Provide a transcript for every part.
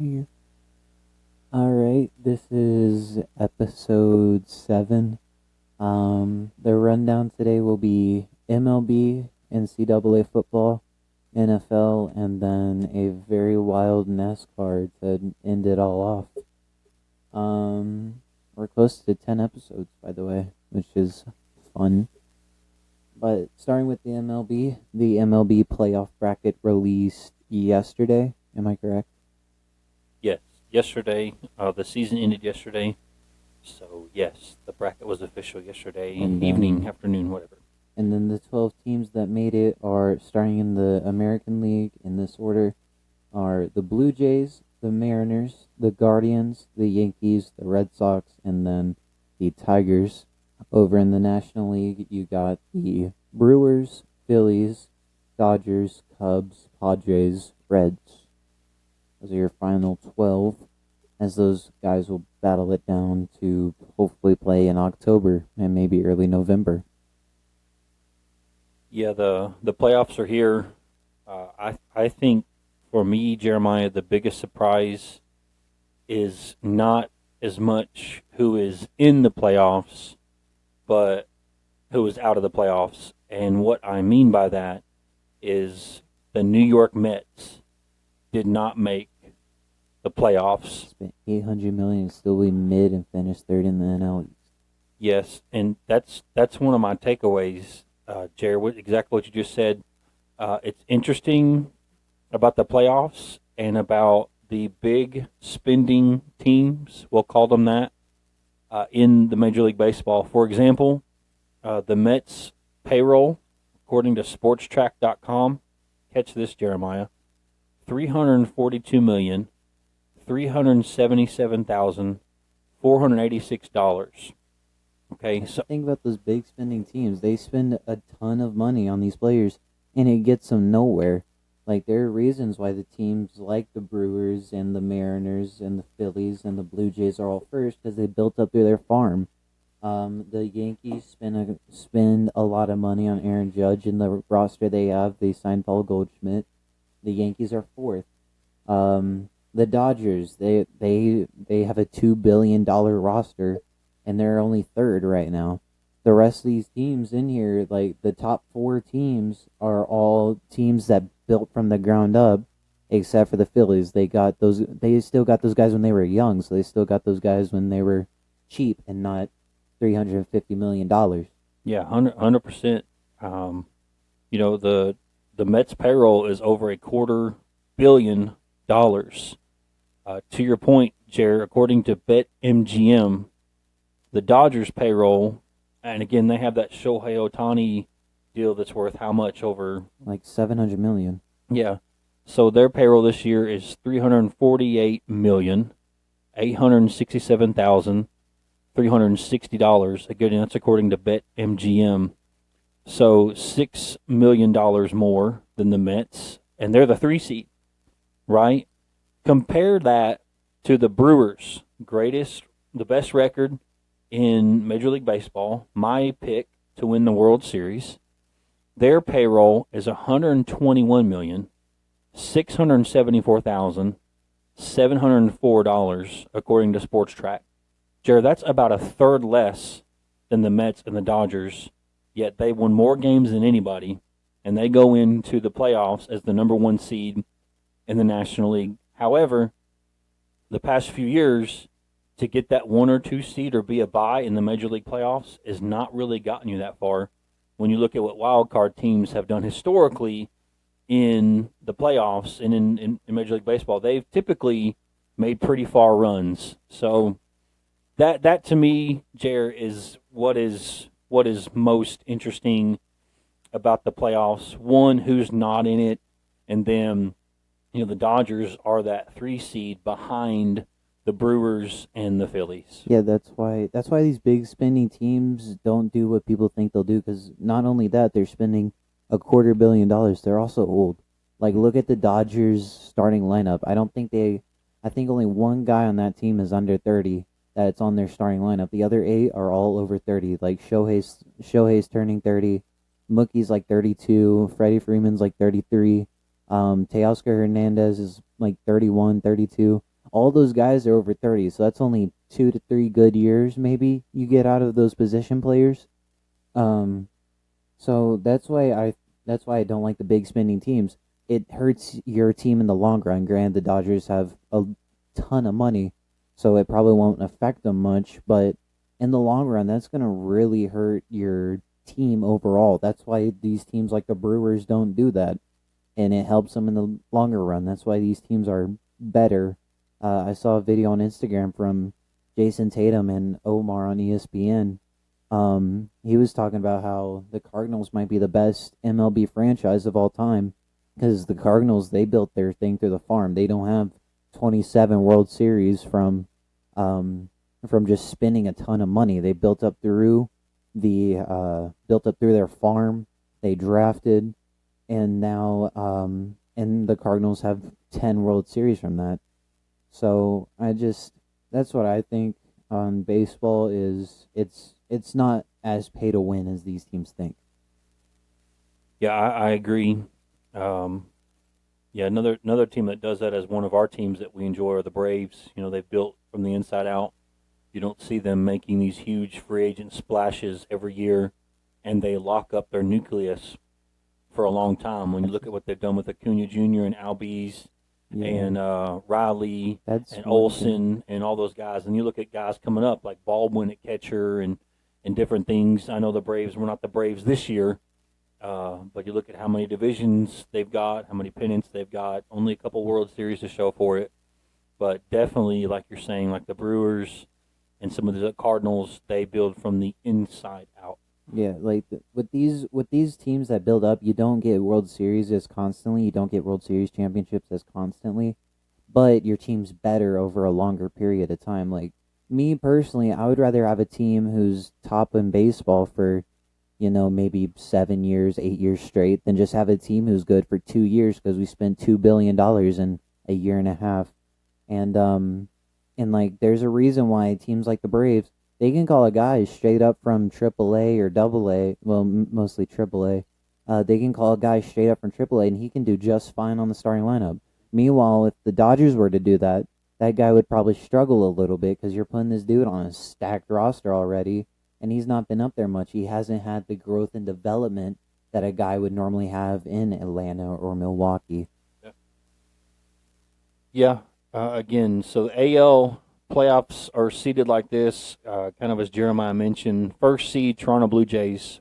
Yeah. All right, this is episode 7. The rundown today will be MLB, NCAA football, NFL, and then a very wild NASCAR to end it all off. We're close to 10 episodes, by the way, which is fun. But starting with the MLB playoff bracket released yesterday. Am I correct? Yes, yesterday. The season ended yesterday. So, yes, the bracket was official yesterday And evening, then afternoon, whatever. And then the 12 teams that made it are starting in the American League in this order are the Blue Jays, the Mariners, the Guardians, the Yankees, the Red Sox, and then the Tigers. Over in the National League, you got the Brewers, Phillies, Dodgers, Cubs, Padres, Reds. Those are your final 12, as those guys will battle it down to hopefully play in October and maybe early November. Yeah, the playoffs are here. I think for me, Jeremiah, the biggest surprise is not as much who is in the playoffs, but who is out of the playoffs. And what I mean by that is the New York Mets did not make the playoffs. Spent 800 million and still be mid and finish third in the NL East. Yes, and that's one of my takeaways, Jared. Exactly what you just said. It's interesting about the playoffs and about the big spending teams. We'll call them that in the Major League Baseball. For example, the Mets payroll, according to SportsTrack.com, catch this, Jeremiah, 342,377,486. Okay, The so thing about those big spending teams, they spend a ton of money on these players, and it gets them nowhere. Like, there are reasons why the teams like the Brewers and the Mariners and the Phillies and the Blue Jays are all first because they built up through their farm. The Yankees spend a lot of money on Aaron Judge in the roster they have. They signed Paul Goldschmidt. The Yankees are fourth. The Dodgers, they have a $2 billion roster, and they're only third right now. The rest of these teams in here, like the top 4 teams, are all teams that built from the ground up, except for the Phillies. They got those. They still got those guys when they were young, so they still got those guys when they were cheap and not $350 million. yeah, 100%. The Mets payroll is over $250 million. To your point, Jared, according to BetMGM, the Dodgers payroll, and again they have that Shohei Otani deal that's worth how much over? Like 700 million. Yeah, so their payroll this year is 348,867,360. Again, that's according to BetMGM. So $6 million more than the Mets, and they're the 3 seed, right? Compare that to the Brewers, the best record in Major League Baseball. My pick to win the World Series. Their payroll is 121,674,704 according to Sports Track. Jared, that's about a third less than the Mets and the Dodgers. Yet they won more games than anybody, and they go into the playoffs as the number 1 seed in the National League. However, the past few years, to get that 1 or 2 seed or be a bye in the Major League playoffs has not really gotten you that far. When you look at what wild card teams have done historically in the playoffs and in Major League Baseball, they've typically made pretty far runs. So that to me, Jer, is what is most interesting about the playoffs. One, who's not in it, and then the Dodgers are that 3 seed behind the Brewers and the Phillies. Yeah, that's why these big spending teams don't do what people think they'll do. Because not only that, they're spending $250 million. They're also old. Like, look at the Dodgers starting lineup. I think only one guy on that team is under 30 that's on their starting lineup. The other 8 are all over 30. Like Shohei's turning 30, Mookie's like 32, Freddie Freeman's like 33, Teoscar Hernandez is like 31, 32. all those guys are over 30, so that's only 2 to 3 good years maybe you get out of those position players. Um, so that's why I don't like the big spending teams. It hurts your team in the long run. Granted, the Dodgers have a ton of money, so it probably won't affect them much. But in the long run, that's gonna really hurt your team overall. That's why these teams like the Brewers don't do that, and it helps them in the longer run. That's why these teams are better. I saw a video on Instagram from Jason Tatum and Omar on ESPN. He was talking about how the Cardinals might be the best MLB franchise of all time because the Cardinals they built their thing through the farm. They don't have 27 World Series from just spending a ton of money. They built up through their farm. They drafted, and now and the Cardinals have 10 World Series from that. So that's what I think on baseball is it's not as pay to win as these teams think. Yeah, I agree. Um, yeah, another team that does that as one of our teams that we enjoy are the Braves. You know, they've built from the inside out. You don't see them making these huge free agent splashes every year, and they lock up their nucleus for a long time. When you look at what they've done with Acuna Jr. and Albies Yeah, and Riley that's and one thing. Olson and all those guys, and you look at guys coming up like Baldwin at catcher and different things. I know the Braves were not the Braves this year, but you look at how many divisions they've got, how many pennants they've got, only a couple World Series to show for it. But definitely, like you're saying, like the Brewers and some of the Cardinals, they build from the inside out. Yeah, like with these teams that build up, you don't get World Series as constantly. You don't get World Series championships as constantly, but your team's better over a longer period of time. Like me personally, I would rather have a team who's top in baseball for, maybe 7 years, 8 years straight than just have a team who's good for 2 years because we spent $2 billion in a year and a half. And like there's a reason why teams like the Braves they can call a guy straight up from AAA or Double A, well mostly AAA. They can call a guy straight up from AAA and he can do just fine on the starting lineup. Meanwhile, if the Dodgers were to do that, that guy would probably struggle a little bit because you're putting this dude on a stacked roster already, and he's not been up there much. He hasn't had the growth and development that a guy would normally have in Atlanta or Milwaukee. Yeah. Again, so the AL playoffs are seeded like this, kind of as Jeremiah mentioned. First seed, Toronto Blue Jays.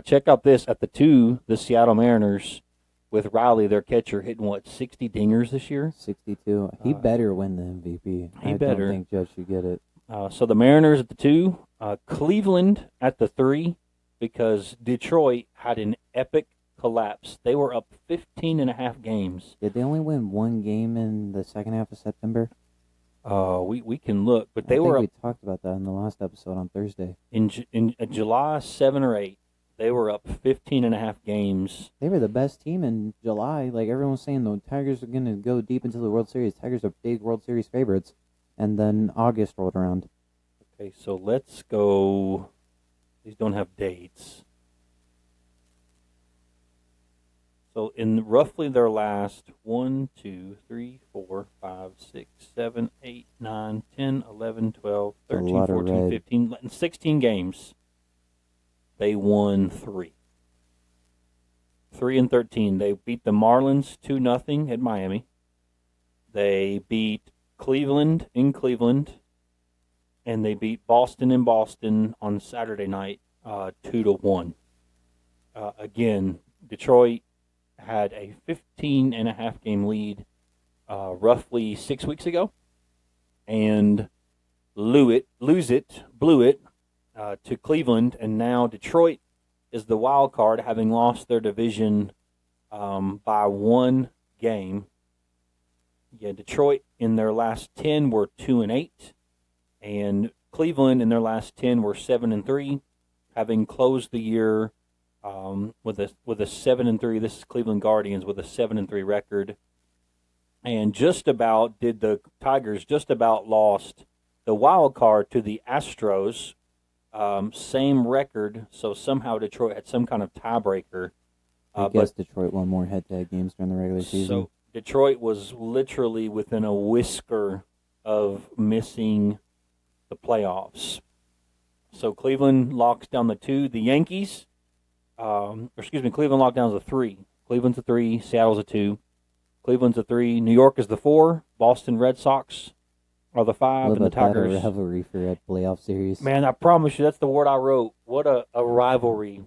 Check out this at the 2, the Seattle Mariners, with Riley, their catcher, hitting, 60 dingers this year? 62. He better win the MVP. He I better. don't think Judge should get it. So the Mariners at the 2, Cleveland at the 3, because Detroit had an epic collapse. They were up 15 and a half games. Did they only win one game in the second half of September? We can look, but I they think were we up talked about that in the last episode on Thursday. in July 7 or 8. They were up 15 and a half games. They were the best team in July. Like everyone was saying, the Tigers are going to go deep into the World Series. Tigers are big World Series favorites. And then August rolled around. Okay, so let's go. These don't have dates. So in roughly their last 1, 2, 3, 4, 5, 6, 7, 8, 9, 10, 11, 12, 13, 14, 15, 16 games, they won 3. 3 and 13. They beat the Marlins 2-0 at Miami. They beat Cleveland in Cleveland, and they beat Boston in Boston on Saturday night, 2-1. Again, Detroit had a 15 and a half game lead roughly 6 weeks ago, and blew it to Cleveland, and now Detroit is the wild card, having lost their division by 1 game. Yeah, Detroit in their last 10 were 2-8, and Cleveland in their last 10 were 7-3, having closed the year with a 7-3. This is Cleveland Guardians with a 7-3 record, and the Tigers just about lost the wild card to the Astros. Same record, so somehow Detroit had some kind of tiebreaker. I guess Detroit won more head-to-head games during the regular season. So Detroit was literally within a whisker of missing the playoffs. So Cleveland locks down the 2. The Yankees, Cleveland locked down the 3. Cleveland's a 3. Seattle's a 2. Cleveland's a 3. New York is the 4. Boston Red Sox are the 5. What And the about that a Tigers. rivalry for a playoff series? Man, I promise you, that's the word I wrote. What a rivalry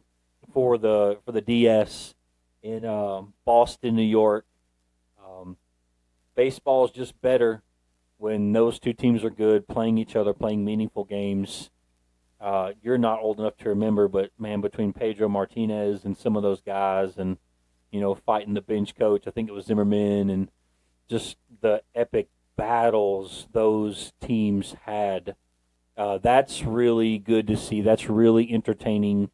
for the DS in Boston, New York. Baseball is just better when those two teams are good, playing each other, playing meaningful games. You're not old enough to remember, but man, between Pedro Martinez and some of those guys, and fighting the bench coach, I think it was Zimmerman, and just the epic battles those teams had. That's really good to see. That's really entertaining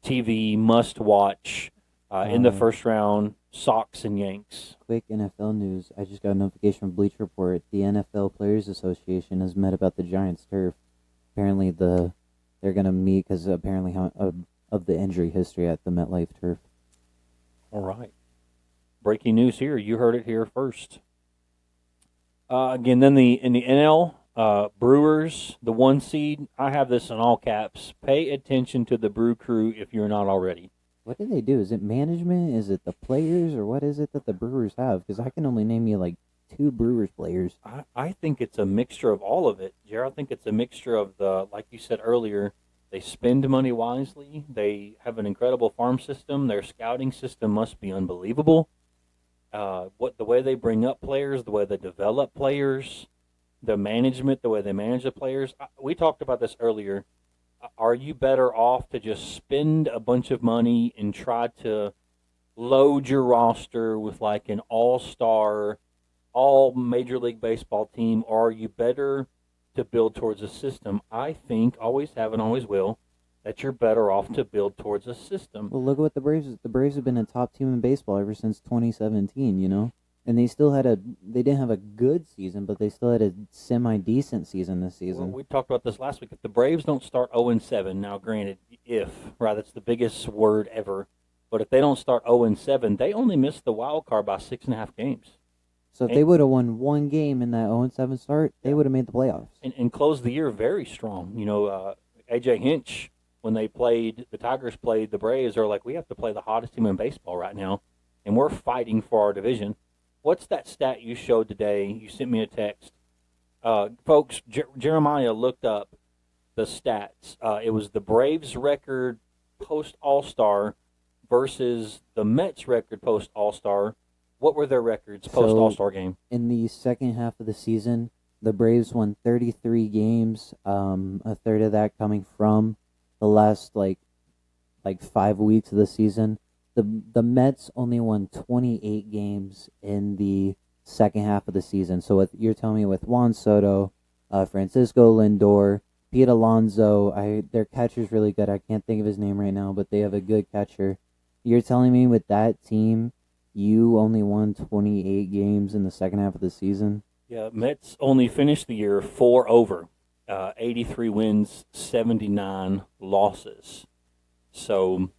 TV, must watch. In the first round, Sox and Yanks. Quick NFL news. I just got a notification from Bleacher Report. The NFL Players Association has met about the Giants turf. Apparently they're going to meet because apparently of the injury history at the MetLife turf. All right. Breaking news here. You heard it here first. Again, then in the NL, Brewers, the 1 seed. I have this in all caps. Pay attention to the Brew Crew if you're not already. What do they do? Is it management? Is it the players? Or what is it that the Brewers have? Because I can only name you like 2 Brewers players. I think it's a mixture of all of it, Jared. I think it's a mixture of like you said earlier, they spend money wisely. They have an incredible farm system. Their scouting system must be unbelievable. The way they bring up players, the way they develop players, the management, the way they manage the players. We talked about this earlier. Are you better off to just spend a bunch of money and try to load your roster with like an all-star, all Major League Baseball team, or are you better to build towards a system? I think, always have and always will, that you're better off to build towards a system. Well, look at what the Braves have been a top team in baseball ever since 2017, And they didn't have a good season, but they still had a semi-decent season this season. Well, we talked about this last week. If the Braves don't start 0-7, now granted, that's the biggest word ever, but if they don't start 0-7, they only missed the wild card by 6.5 games. So if they would have won one game in that 0-7 start, they would have made the playoffs. And closed the year very strong. A.J. Hinch, when the Tigers played the Braves, they're like, we have to play the hottest team in baseball right now, and we're fighting for our division. What's that stat you showed today? You sent me a text. Folks, Jeremiah looked up the stats. It was the Braves' record post-All-Star versus the Mets' record post-All-Star. What were their records post-All-Star game? In the second half of the season, the Braves won 33 games, a third of that coming from the last, like 5 weeks of the season. The Mets only won 28 games in the second half of the season. So you're telling me with Juan Soto, Francisco Lindor, Pete Alonso, their catcher's really good. I can't think of his name right now, but they have a good catcher. You're telling me with that team, you only won 28 games in the second half of the season? Yeah, Mets only finished the year 4 over, 83 wins, 79 losses. So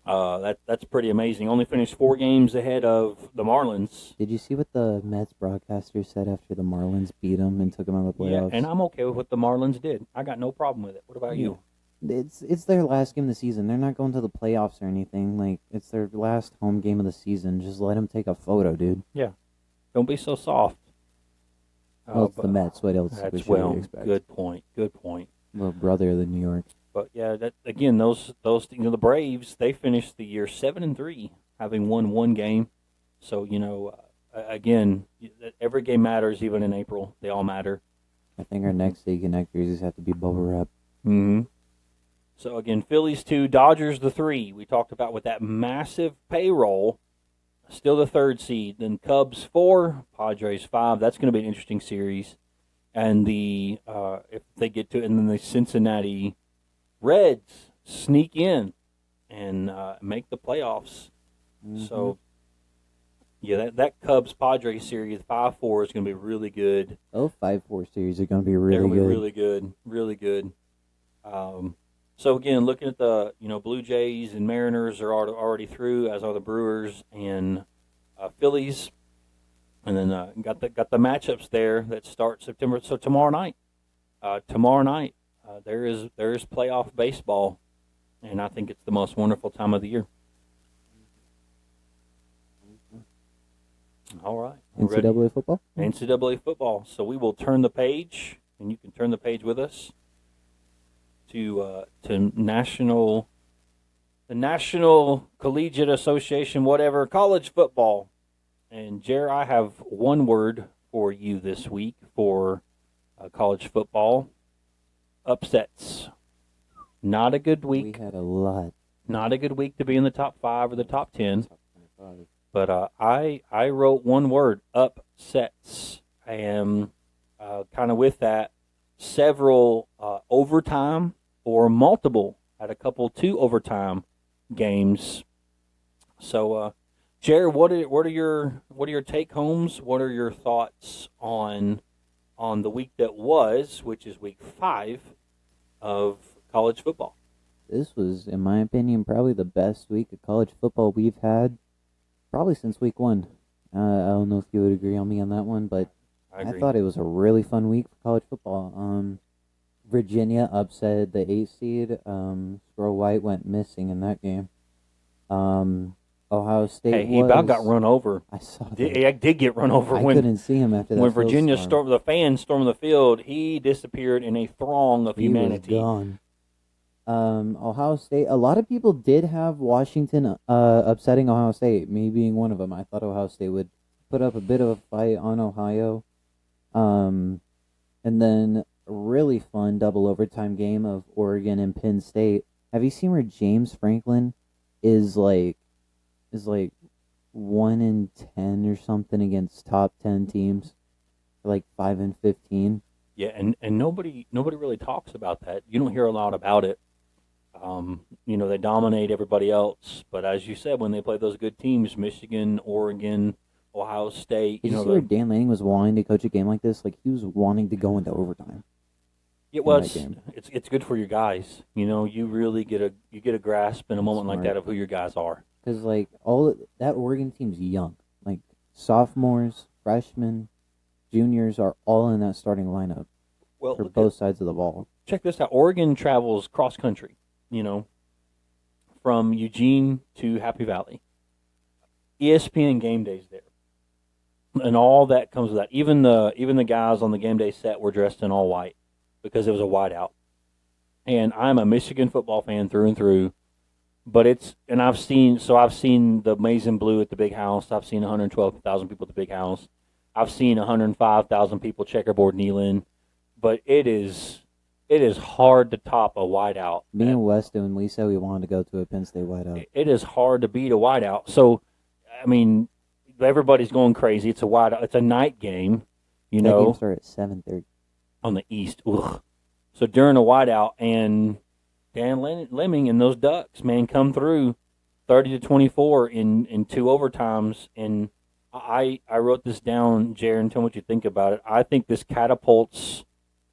that's pretty amazing. Only finished 4 games ahead of the Marlins. Did you see what the Mets broadcaster said after the Marlins beat them and took them out of the playoffs? Yeah, and I'm okay with what the Marlins did. I got no problem with it. What about you? It's their last game of the season. They're not going to the playoffs or anything. Like, it's their last home game of the season. Just let them take a photo, dude. Yeah. Don't be so soft. Well, it's the Mets. What else That's should we expect? Good point. Little brother of the New York. But yeah, those the Braves, they finished the year 7-3, having won 1 game. So again, every game matters, even in April. They all matter. I think our next City Connect jerseys have to be bubble wrap. Mm-hmm. So again, Phillies 2, Dodgers the 3. We talked about with that massive payroll, still the 3rd seed. Then Cubs 4, Padres 5. That's going to be an interesting series. And if they get to it, and then the Cincinnati Reds sneak in and make the playoffs. Mm-hmm. So, yeah, that Cubs-Padres series, 5-4, is going to be really good. Oh, 5-4 series are going to be really good. Really good. Really good. So, again, looking at the, Blue Jays and Mariners are already through, as are the Brewers and Phillies. And then got the matchups there that start September. So tomorrow night, there is playoff baseball, and I think it's the most wonderful time of the year. All right, NCAA football. NCAA football. So we will turn the page, and you can turn the page with us to the National Collegiate Association, whatever, college football. And Jer, I have one word for you this week for college football: upsets. Not a good week. We had a lot. Not a good week to be in the top 5 or the top 10. Top 25. But I wrote one word: upsets. And kind of with that, several overtime or multiple, had a couple 2 overtime games. So, Jared, what are your take homes? What are your thoughts on the week that was, which is week 5 of college football? This was, in my opinion, probably the best week of college football we've had, probably since week 1. I don't know if you would agree on me on that one, but I thought it was a really fun week for college football. Virginia upset the 8 seed. Squirrel White went missing in that game. Ohio State. He about got run over. I saw that. He did get run over I when couldn't see him after that. when Virginia snowstorm. the fans stormed the field. He disappeared in a throng of humanity. He was gone. Ohio State. A lot of people did have Washington upsetting Ohio State. Me being one of them. I thought Ohio State would put up a bit of a fight on Ohio. And then a really fun double overtime game of Oregon and Penn State. Have you seen where James Franklin is like 1-10 or something against top 10 teams, like 5-15? Yeah, and nobody really talks about that. You don't hear a lot about it. They dominate everybody else, but as you said, when they play those good teams, Michigan, Oregon, Ohio State, Did you see where Dan Lanning was wanting to coach a game like this? Like, he was wanting to go into overtime. It's good for your guys. You really get a grasp in a moment like that of who your guys are. Because all that Oregon team's young, like sophomores, freshmen, juniors are all in that starting lineup for both sides of the ball. Check this out: Oregon travels cross country, from Eugene to Happy Valley. ESPN game days there, and all that comes with that. Even the guys on the game day set were dressed in all white because it was a whiteout. And I'm a Michigan football fan through and through. But I've seen the Maize and Blue at the Big House. I've seen 112,000 people at the Big House. I've seen 105,000 people checkerboard kneeling. But it is hard to top a whiteout. Me and Westo and we said we wanted to go to a Penn State whiteout. It is hard to beat a whiteout. So, I mean, everybody's going crazy. It's a whiteout. It's a night game. That game started at 7:30 on the East. Ugh. So during a whiteout, and Dan Lemming and those Ducks, man, come through 30-24 in 2 overtimes. And I wrote this down, Jaron. Tell me what you think about it. I think this catapults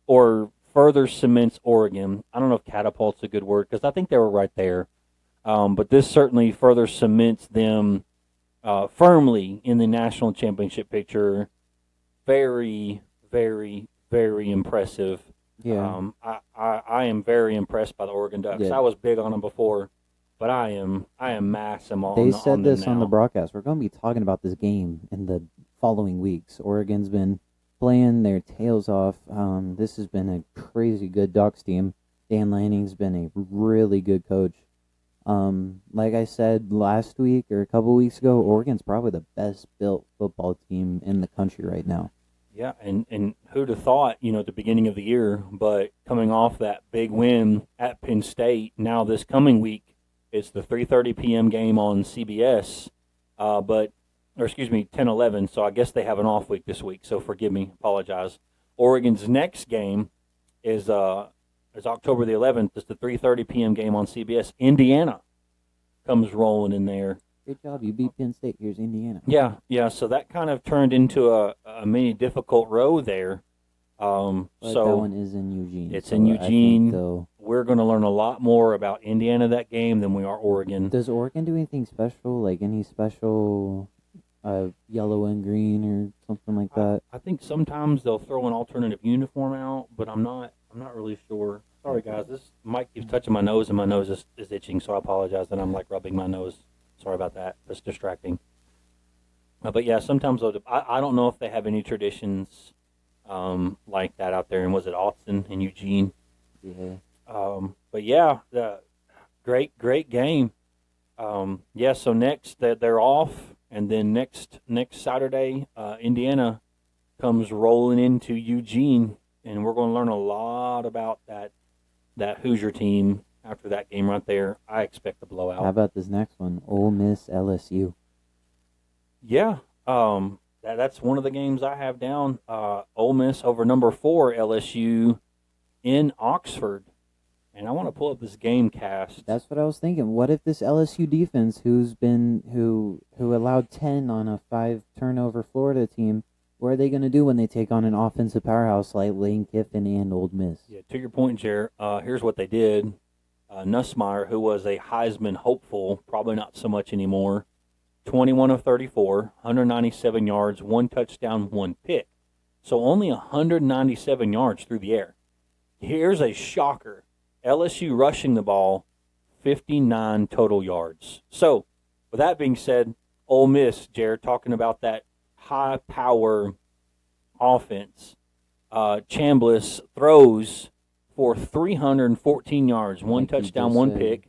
or further cements Oregon. I don't know if catapult's a good word because I think they were right there. But this certainly further cements them firmly in the national championship picture. Very, very, very impressive. Yeah. I am very impressed by the Oregon Ducks. Yeah. I was big on them before, but I am massive on They them. said this on the now. broadcast. We're going to be talking about this game in the following weeks. Oregon's been playing their tails off. This has been a crazy good Ducks team. Dan Lanning's been a really good coach. Like I said last week or a couple weeks ago, Oregon's probably the best built football team in the country right now. Yeah, and who'd have thought, at the beginning of the year, but coming off that big win at Penn State, now this coming week, it's the 3:30 p.m. game on CBS, 10-11, so I guess they have an off week this week, so forgive me, apologize. Oregon's next game is October the 11th. It's the 3:30 p.m. game on CBS. Indiana comes rolling in there. Good job. You beat Penn State. Here's Indiana. Yeah. So that kind of turned into a mini difficult row there. But so that one is in Eugene. It's in Eugene. Though, we're going to learn a lot more about Indiana that game than we are Oregon. does Oregon do anything special? Like any special yellow and green or something like that. I think sometimes they'll throw an alternative uniform out, but I'm not really sure. Sorry guys, this mic keeps touching my nose and my nose is itching, so I apologize that I'm like rubbing my nose. Sorry about that. That's distracting. But yeah, sometimes I don't know if they have any traditions like that out there. And was it Austin and Eugene? Yeah. But yeah, the great game. Yeah, so next they're off, and then next Saturday, Indiana comes rolling into Eugene, and we're going to learn a lot about that Hoosier team after that game right there. I expect a blowout. How about this next one? Ole Miss LSU. Yeah, that's one of the games I have down. Ole Miss over number 4 LSU in Oxford, and I want to pull up this game cast. That's what I was thinking. What if this LSU defense, who allowed 10 on a 5 turnover Florida team, what are they going to do when they take on an offensive powerhouse like Lane Kiffin and Ole Miss? Yeah, to your point, Jer. Here's what they did. Nussmeier, who was a Heisman hopeful, probably not so much anymore. 21 of 34, 197 yards, 1 touchdown, 1 pick. So only 197 yards through the air. Here's a shocker. LSU rushing the ball, 59 total yards. So, with that being said, Ole Miss, Jared, talking about that high-power offense. Chambliss throws for 314 yards, 1 touchdown, 1 pick.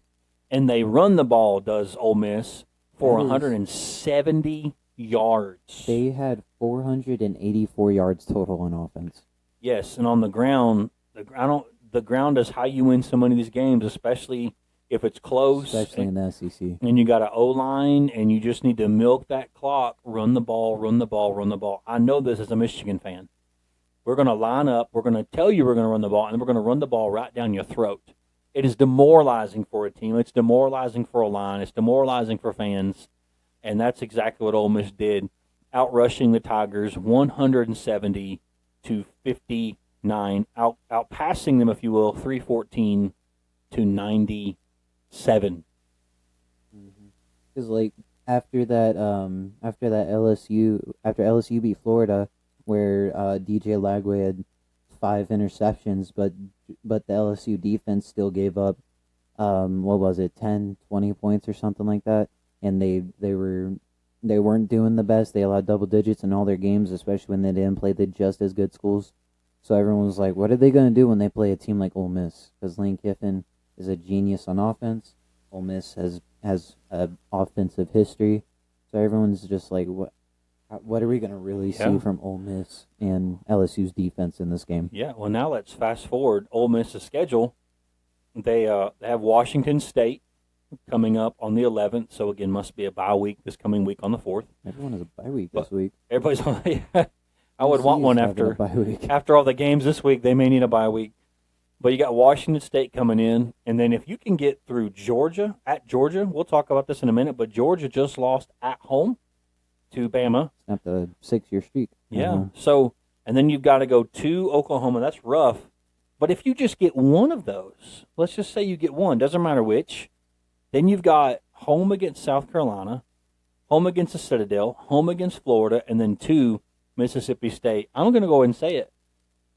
And they run the ball, does Ole Miss, for 170 yards. They had 484 yards total on offense. Yes, and on the ground, the ground is how you win so many of these games, especially if it's close. Especially in the SEC. And you got an O-line, and you just need to milk that clock, run the ball, run the ball, run the ball. I know this as a Michigan fan. We're going to line up. We're going to tell you we're going to run the ball, and then we're going to run the ball right down your throat. It is demoralizing for a team. It's demoralizing for a line. It's demoralizing for fans. And that's exactly what Ole Miss did, outrushing the Tigers 170 to 59, outpassing them, if you will, 314 to 97. Because like after LSU beat Florida, where DJ Lagway had 5 interceptions, but the LSU defense still gave up, 10, 20 points or something like that, and they weren't doing the best. They allowed double digits in all their games, especially when they didn't play the just as good schools. So everyone was like, what are they going to do when they play a team like Ole Miss? Because Lane Kiffin is a genius on offense. Ole Miss has an offensive history. So everyone's just like, what are we going to really see from Ole Miss and LSU's defense in this game? Yeah, well, now let's fast forward Ole Miss's schedule. They have Washington State coming up on the 11th, so again, must be a bye week this coming week on the 4th. Everyone has a bye week this week. Everybody's on. I would want one after all the games this week. They may need a bye week. But you got Washington State coming in, and then if you can get through Georgia, we'll talk about this in a minute, but Georgia just lost at home to Bama. Snapped the 6-year streak. Yeah. So, and then you've got to go to Oklahoma. That's rough. But if you just get one of those, let's just say you get one, doesn't matter which, then you've got home against South Carolina, home against the Citadel, home against Florida, and then 2 Mississippi State. I'm going to go ahead and say it.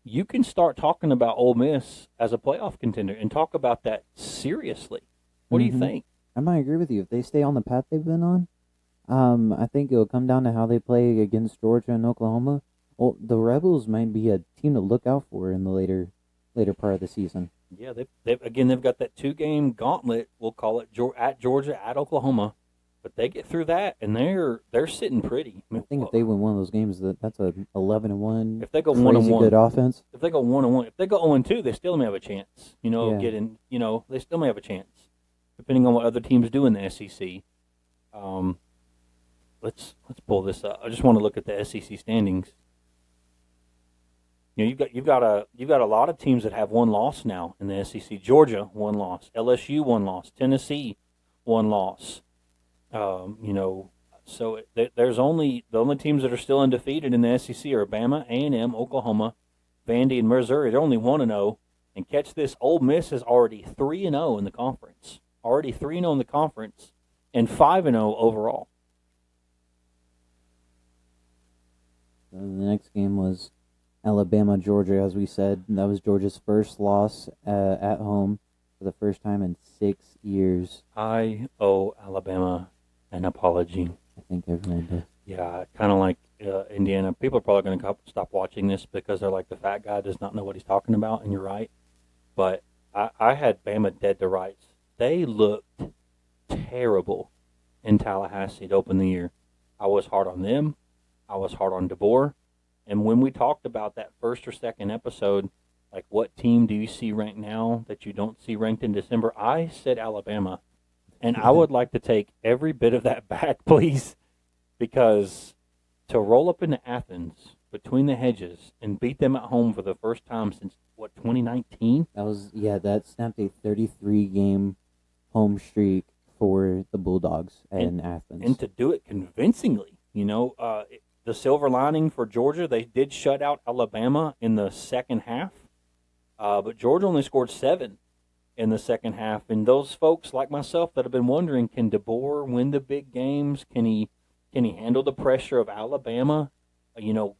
You can start talking about Ole Miss as a playoff contender and talk about that seriously. What do you think? I might agree with you. If they stay on the path they've been on, I think it'll come down to how they play against Georgia and Oklahoma. Well, the Rebels might be a team to look out for in the later part of the season. Yeah, they've got that 2-game gauntlet. We'll call it at Georgia, at Oklahoma, but they get through that and they're sitting pretty. I think if they win one of those games, that's a 11-1. If they go 1-1, good offense. If they go 1-1, if they go 0-2, they still may have a chance. They still may have a chance, depending on what other teams do in the SEC. Let's pull this up. I just want to look at the SEC standings. You know, you've got a lot of teams that have one loss now in the SEC. Georgia, 1 loss. LSU, 1 loss. Tennessee, 1 loss. So there's only the only teams that are still undefeated in the SEC are Bama, A&M, Oklahoma, Vandy, and Missouri. They're only 1-0. And catch this, Ole Miss is already 3-0 in the conference. Already 3-0 in the conference, and 5-0 overall. The next game was Alabama, Georgia, as we said. That was Georgia's first loss at home for the first time in 6 years. I owe Alabama an apology. I think everyone does. Yeah, kind of like Indiana. People are probably going to stop watching this because they're like, the fat guy does not know what he's talking about, and you're right. But I had Bama dead to rights. They looked terrible in Tallahassee to open the year. I was hard on them. I was hard on DeBoer. And when we talked about that first or second episode, like what team do you see ranked now that you don't see ranked in December, I said Alabama. And I would like to take every bit of that back, please, because to roll up into Athens between the hedges and beat them at home for the first time since, 2019? That snapped a 33-game home streak for the Bulldogs in Athens. And to do it convincingly, the silver lining for Georgia, they did shut out Alabama in the second half, but Georgia only scored 7 in the second half. And those folks like myself that have been wondering, can DeBoer win the big games? Can he handle the pressure of Alabama,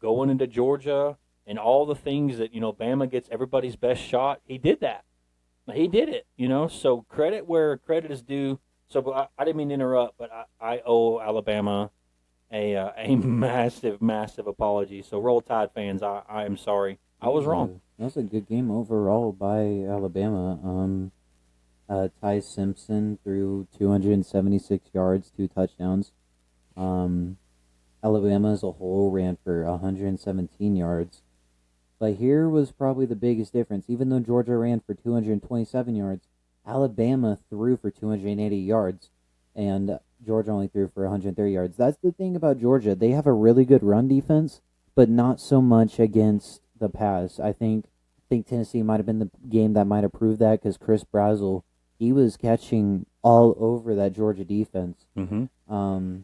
going into Georgia and all the things that, Bama gets everybody's best shot? He did that. He did it, so credit where credit is due. So I didn't mean to interrupt, but I owe Alabama a massive, massive apology. So Roll Tide fans, I am sorry. I was wrong. That was a good game overall by Alabama. Ty Simpson threw 276 yards, 2 touchdowns. Alabama as a whole ran for 117 yards. But here was probably the biggest difference. Even though Georgia ran for 227 yards, Alabama threw for 280 yards, and Georgia only threw for 130 yards. That's the thing about Georgia. They have a really good run defense, but not so much against the pass. I think Tennessee might have been the game that might have proved that, because Chris Brazzell, he was catching all over that Georgia defense. Mm-hmm.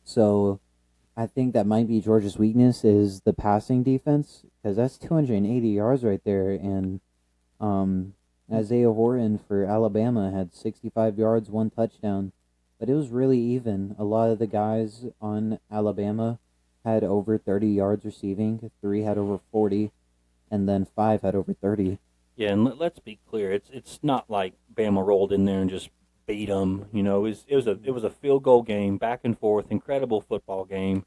So I think that might be Georgia's weakness is the passing defense, because that's 280 yards right there. And Isaiah Horton for Alabama had 65 yards, 1 touchdown. But it was really even. A lot of the guys on Alabama had over 30 yards receiving. 3 had over 40, and then 5 had over 30. Yeah, and let's be clear. It's not like Bama rolled in there and just beat them. It was a field goal game, back and forth, incredible football game.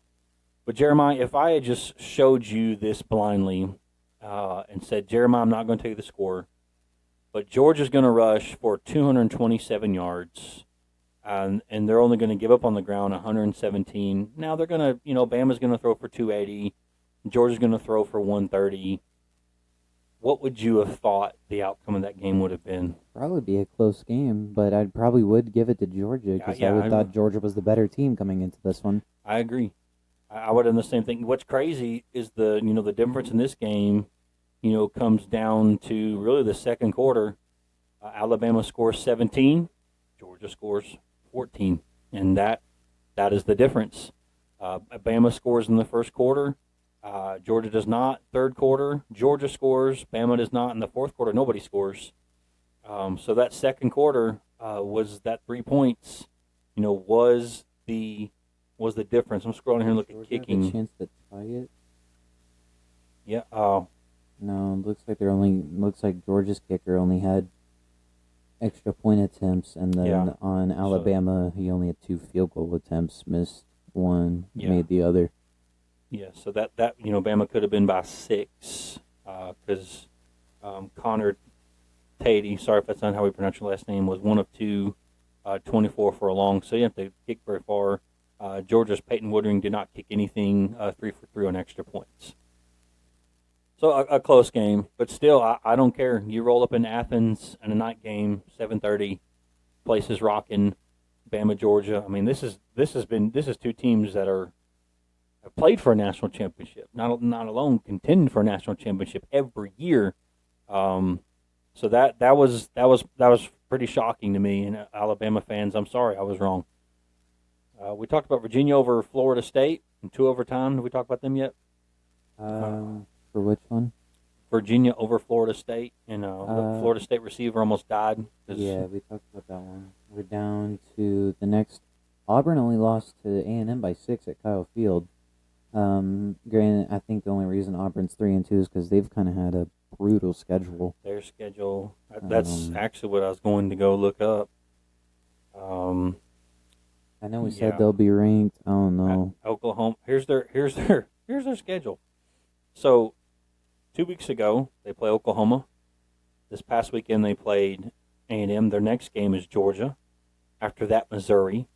But Jeremiah, if I had just showed you this blindly and said, Jeremiah, I'm not going to tell you the score, but Georgia's going to rush for 227 yards. And they're only going to give up on the ground 117. Now they're going to, Bama's going to throw for 280. Georgia's going to throw for 130. What would you have thought the outcome of that game would have been? Probably be a close game, but I probably would give it to Georgia, because I would thought Georgia was the better team coming into this one. I agree. I would have done the same thing. What's crazy is the difference in this game, comes down to really the second quarter. Alabama scores 17. Georgia scores 14, and that is the difference. Bama scores in the first quarter. Georgia does not. Third quarter, Georgia scores. Bama does not. In the fourth quarter, nobody scores. So that second quarter was that 3 points. Was the difference. I'm scrolling here and looking at kicking. Have a chance to tie it? Yeah. No, it looks like Georgia's kicker only had extra point attempts, and then on Alabama, he only had 2 field goal attempts, missed 1, made the other. Yeah, so that Bama could have been by 6, because Connor Tatey, sorry if that's not how we pronounce your last name, was 1 of 2, 24 for a long, so you have to kick very far. Georgia's Peyton Woodring did not kick anything, 3 for 3 on extra points. So a close game, but still, I don't care. You roll up in Athens in a night game, 7:30, place is rocking. Bama, Georgia. I mean, this is 2 teams that have played for a national championship, not alone contending for a national championship every year. So that was pretty shocking to me. And Alabama fans, I'm sorry, I was wrong. We talked about Virginia over Florida State in 2 overtime. Have we talked about them yet? For which one? Virginia over Florida State, and the Florida State receiver almost died. Yeah, we talked about that one. We're down to the next. Auburn only lost to A&M by 6 at Kyle Field. Granted, I think the only reason Auburn's 3-2 is because they've kind of had a brutal schedule. Their schedule. That's Um, actually what I was going to go look up. I know we Yeah. said they'll be ranked. I don't know. Oklahoma. Here's their schedule. So 2 weeks ago they play Oklahoma. This past weekend they played A&M. Their next game is Georgia. After that, Missouri.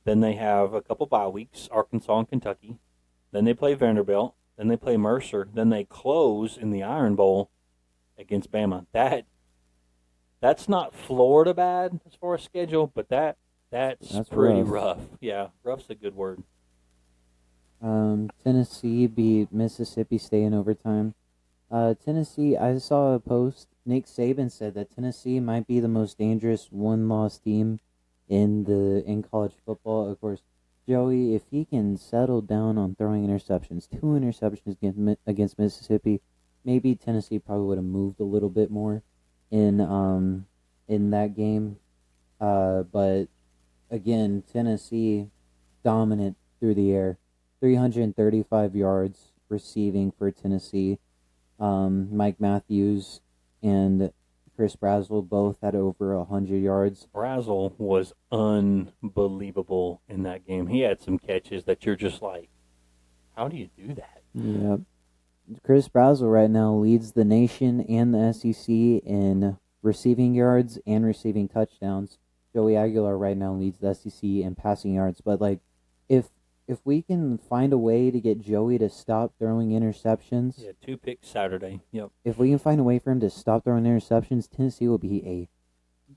Then they have a couple bye weeks, Arkansas and Kentucky. Then they play Vanderbilt. Then they play Mercer. Then they close in the Iron Bowl against Bama. That's not Florida bad as far as schedule, but that's pretty rough. Yeah, rough's a good word. Tennessee beat Mississippi State in overtime. Tennessee, I saw a post. Nick Saban said that Tennessee might be the most dangerous one-loss team in college football. Of course, Joey, if he can settle down on throwing interceptions, 2 interceptions against Mississippi, maybe Tennessee probably would have moved a little bit more in that game. But again, Tennessee dominant through the air, 335 yards receiving for Tennessee. Mike Matthews and Chris Brazzell both had over 100 yards. Brazzell was unbelievable in that game. He had some catches that you're just like, how do you do that? Yep. Chris Brazzell right now leads the nation and the SEC in receiving yards and receiving touchdowns. Joey Aguilar right now leads the SEC in passing yards. But like, if we can find a way to get Joey to stop throwing interceptions, Yeah, 2 picks Saturday. Yep. if we can find a way for him to stop throwing interceptions, Tennessee will be a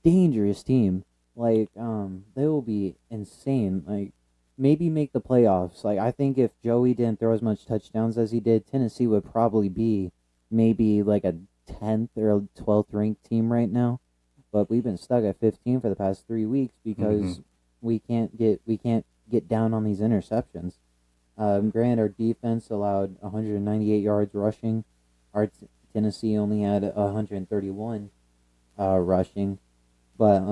dangerous team. Like, they will be insane. Like, maybe make the playoffs. Like, I think if Joey didn't throw as much touchdowns as he did, Tennessee would probably be maybe like a 10th or 12th ranked team right now. But we've been stuck at 15 for the past 3 weeks because we can't get down on these interceptions. Granted, our defense allowed 198 yards rushing. Our Tennessee only had 131 rushing. But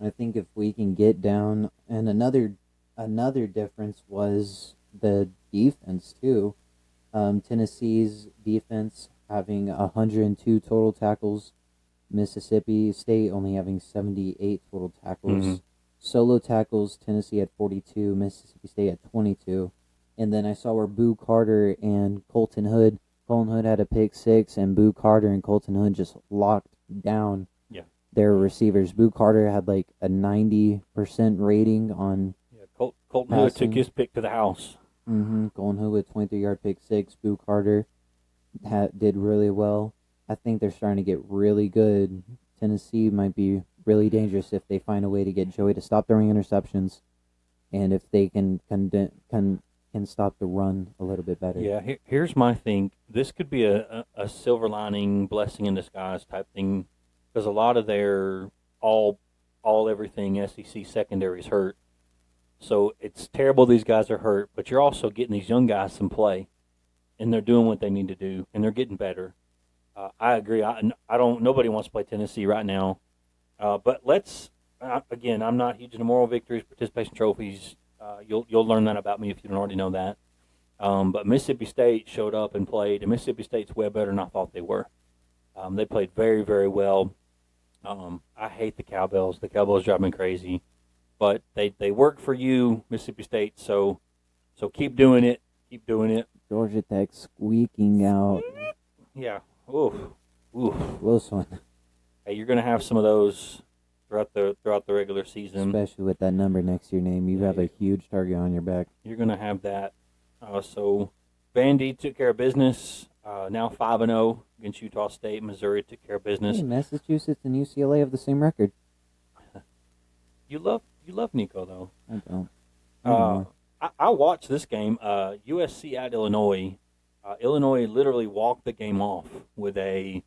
I think if we can get down, and another difference was the defense too. Tennessee's defense having 102 total tackles, Mississippi State only having 78 total tackles. Solo tackles, Tennessee had 42, Mississippi State had 22. And then I saw where Boo Carter and Colton Hood had a pick six, and Boo Carter and Colton Hood just locked down their receivers. Boo Carter had like a 90% rating on. Yeah, Colton Hood took his pick to the house. Colton Hood with 23-yard pick six. Boo Carter did really well. I think they're starting to get really good. Tennessee might be really dangerous if they find a way to get Joey to stop throwing interceptions, and if they can stop the run a little bit better. Yeah, here's my thing. This could be a silver lining, blessing in disguise type thing, because a lot of their all everything SEC secondaries hurt. So it's terrible these guys are hurt, but you're also getting these young guys some play, and they're doing what they need to do, and they're getting better. I agree. I don't. Nobody wants to play Tennessee right now. But let's again. I'm not huge into moral victories, participation trophies. You'll learn that about me if you don't already know that. But Mississippi State showed up and played, and Mississippi State's way better than I thought they were. They played very, very well. I hate the Cowbells. The Cowbells drive me crazy, but they work for you, Mississippi State. So keep doing it. Keep doing it. Georgia Tech squeaking out. Yeah. Oof. Close one. Hey, you're gonna have some of those throughout the regular season, especially with that number next to your name. You have a huge target on your back. You're gonna have that. So, Vandy took care of business. Now 5-0 against Utah State. Missouri took care of business. Hey, Massachusetts and UCLA have the same record. You love Nico though. I don't. I watched this game. USC at Illinois. Illinois literally walked the game off with a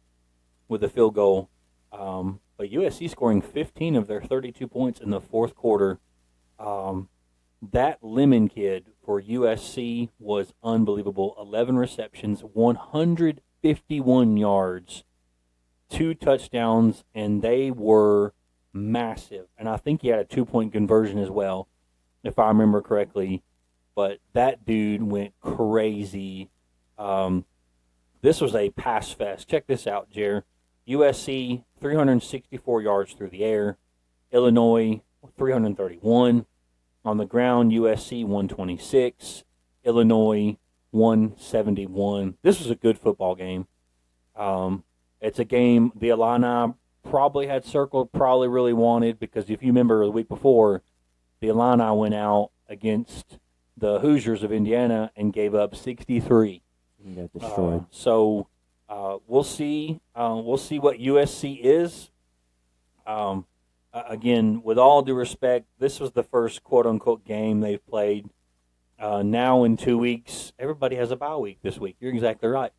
field goal. But USC scoring 15 of their 32 points in the fourth quarter. That Lemon kid for USC was unbelievable. 11 receptions, 151 yards, 2 touchdowns, and they were massive. And I think he had a 2-point conversion as well, if I remember correctly. but that dude went crazy. This was a pass fest. Check this out, Jer. USC 364 yards through the air. Illinois 331 on the ground. USC 126. Illinois 171. This was a good football game. It's a game the Illini probably had circled, probably really wanted, because if you remember the week before, the Illini went out against the Hoosiers of Indiana and gave up 63. You got destroyed. So we'll see. We'll see what USC is. Again, with all due respect, this was the first quote-unquote game they've played. Now in 2 weeks, everybody has a bye week this week. You're exactly right.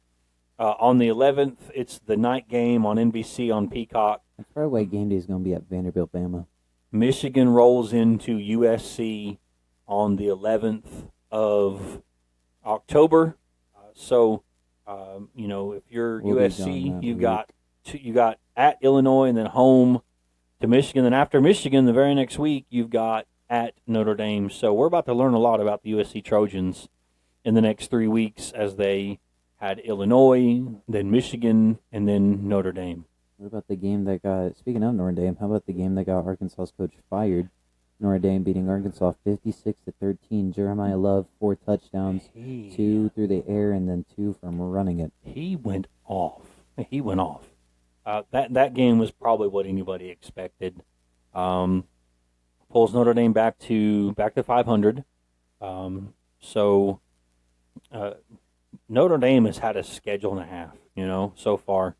On the 11th, it's the night game on NBC on Peacock. That's probably why game day is going to be at Vanderbilt, Bama. Michigan rolls into USC on the 11th of October. So, if you're We'll be USC, gone that you got at Illinois and then home to Michigan. Then after Michigan, the very next week, you've got at Notre Dame. So we're about to learn a lot about the USC Trojans in the next 3 weeks as they had Illinois, then Michigan, and then Notre Dame. What about the game that got, speaking of Notre Dame, how about the game that got Arkansas's coach fired? Notre Dame beating Arkansas 56-13. Jeremiah Love, 4 touchdowns, 2 through the air, and then 2 from running it. He went off. That game was probably what anybody expected. Pulls Notre Dame back to 500. Notre Dame has had a schedule and a half, so far.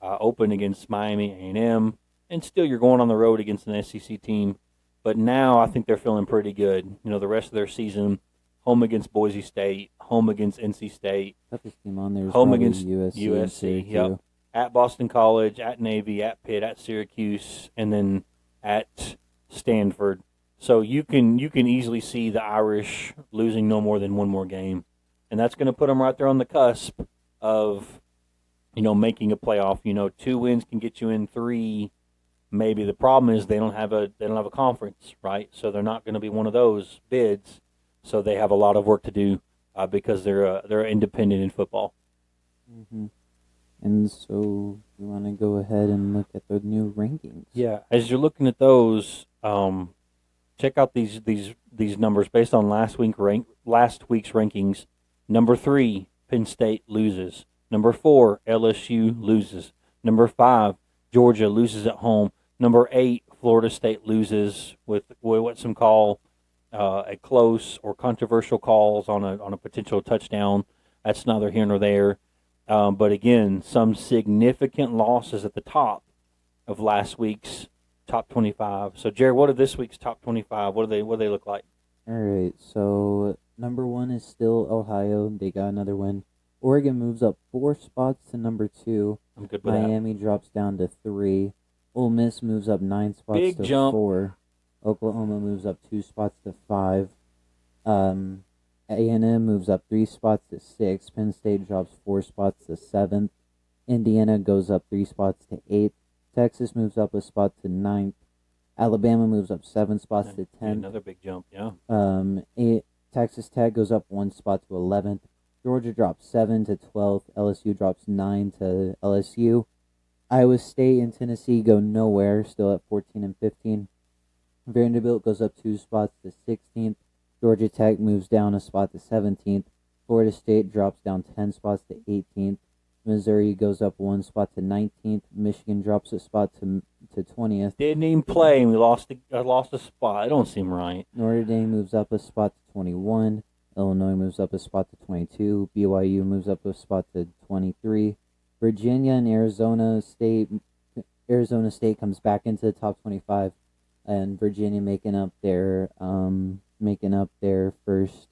Open against Miami A&M, and still you're going on the road against an SEC team. But now I think they're feeling pretty good. The rest of their season, home against Boise State, home against NC State. Toughest team on there is home probably against USC. Yep. At Boston College, at Navy, at Pitt, at Syracuse, and then at Stanford. So you can easily see the Irish losing no more than one more game, and that's going to put them right there on the cusp of, making a playoff. 2 wins can get you in 3. Maybe the problem is they don't have a conference, right? So they're not going to be one of those bids. So they have a lot of work to do because they're independent in football. Mm-hmm. And so you want to go ahead and look at the new rankings? Yeah, as you're looking at those, check out these numbers based on last week's rankings. Number 3, Penn State loses. Number 4, LSU loses. Number 5, Georgia loses at home. Number 8, Florida State loses with what some call a close or controversial calls on a potential touchdown. That's neither here nor there. But again, some significant losses at the top of last week's top 25. So, Jared, what are this week's top 25? What do they look like? All right, so number 1 is still Ohio. They got another win. Oregon moves up 4 spots to number 2. I'm good with that. Miami drops down to 3. Ole Miss moves up 9 spots Big to jump. 4. Oklahoma moves up 2 spots to 5. A&M moves up 3 spots to 6. Penn State drops 4 spots to 7th. Indiana goes up 3 spots to 8th. Texas moves up a spot to 9th. Alabama moves up 7 spots to 10th. Another big jump, yeah. Texas Tech goes up 1 spot to 11th. Georgia drops 7 to 12th. LSU drops 9 to LSU. Iowa State and Tennessee go nowhere, still at 14 and 15. Vanderbilt goes up 2 spots to 16th. Georgia Tech moves down a spot to 17th. Florida State drops down 10 spots to 18th. Missouri goes up 1 spot to 19th. Michigan drops a spot to 20th. Didn't even play, and we lost a spot. It don't seem right. Notre Dame moves up a spot to 21. Illinois moves up a spot to 22. BYU moves up a spot to 23. Virginia and Arizona State comes back into the top 25, and Virginia making up their first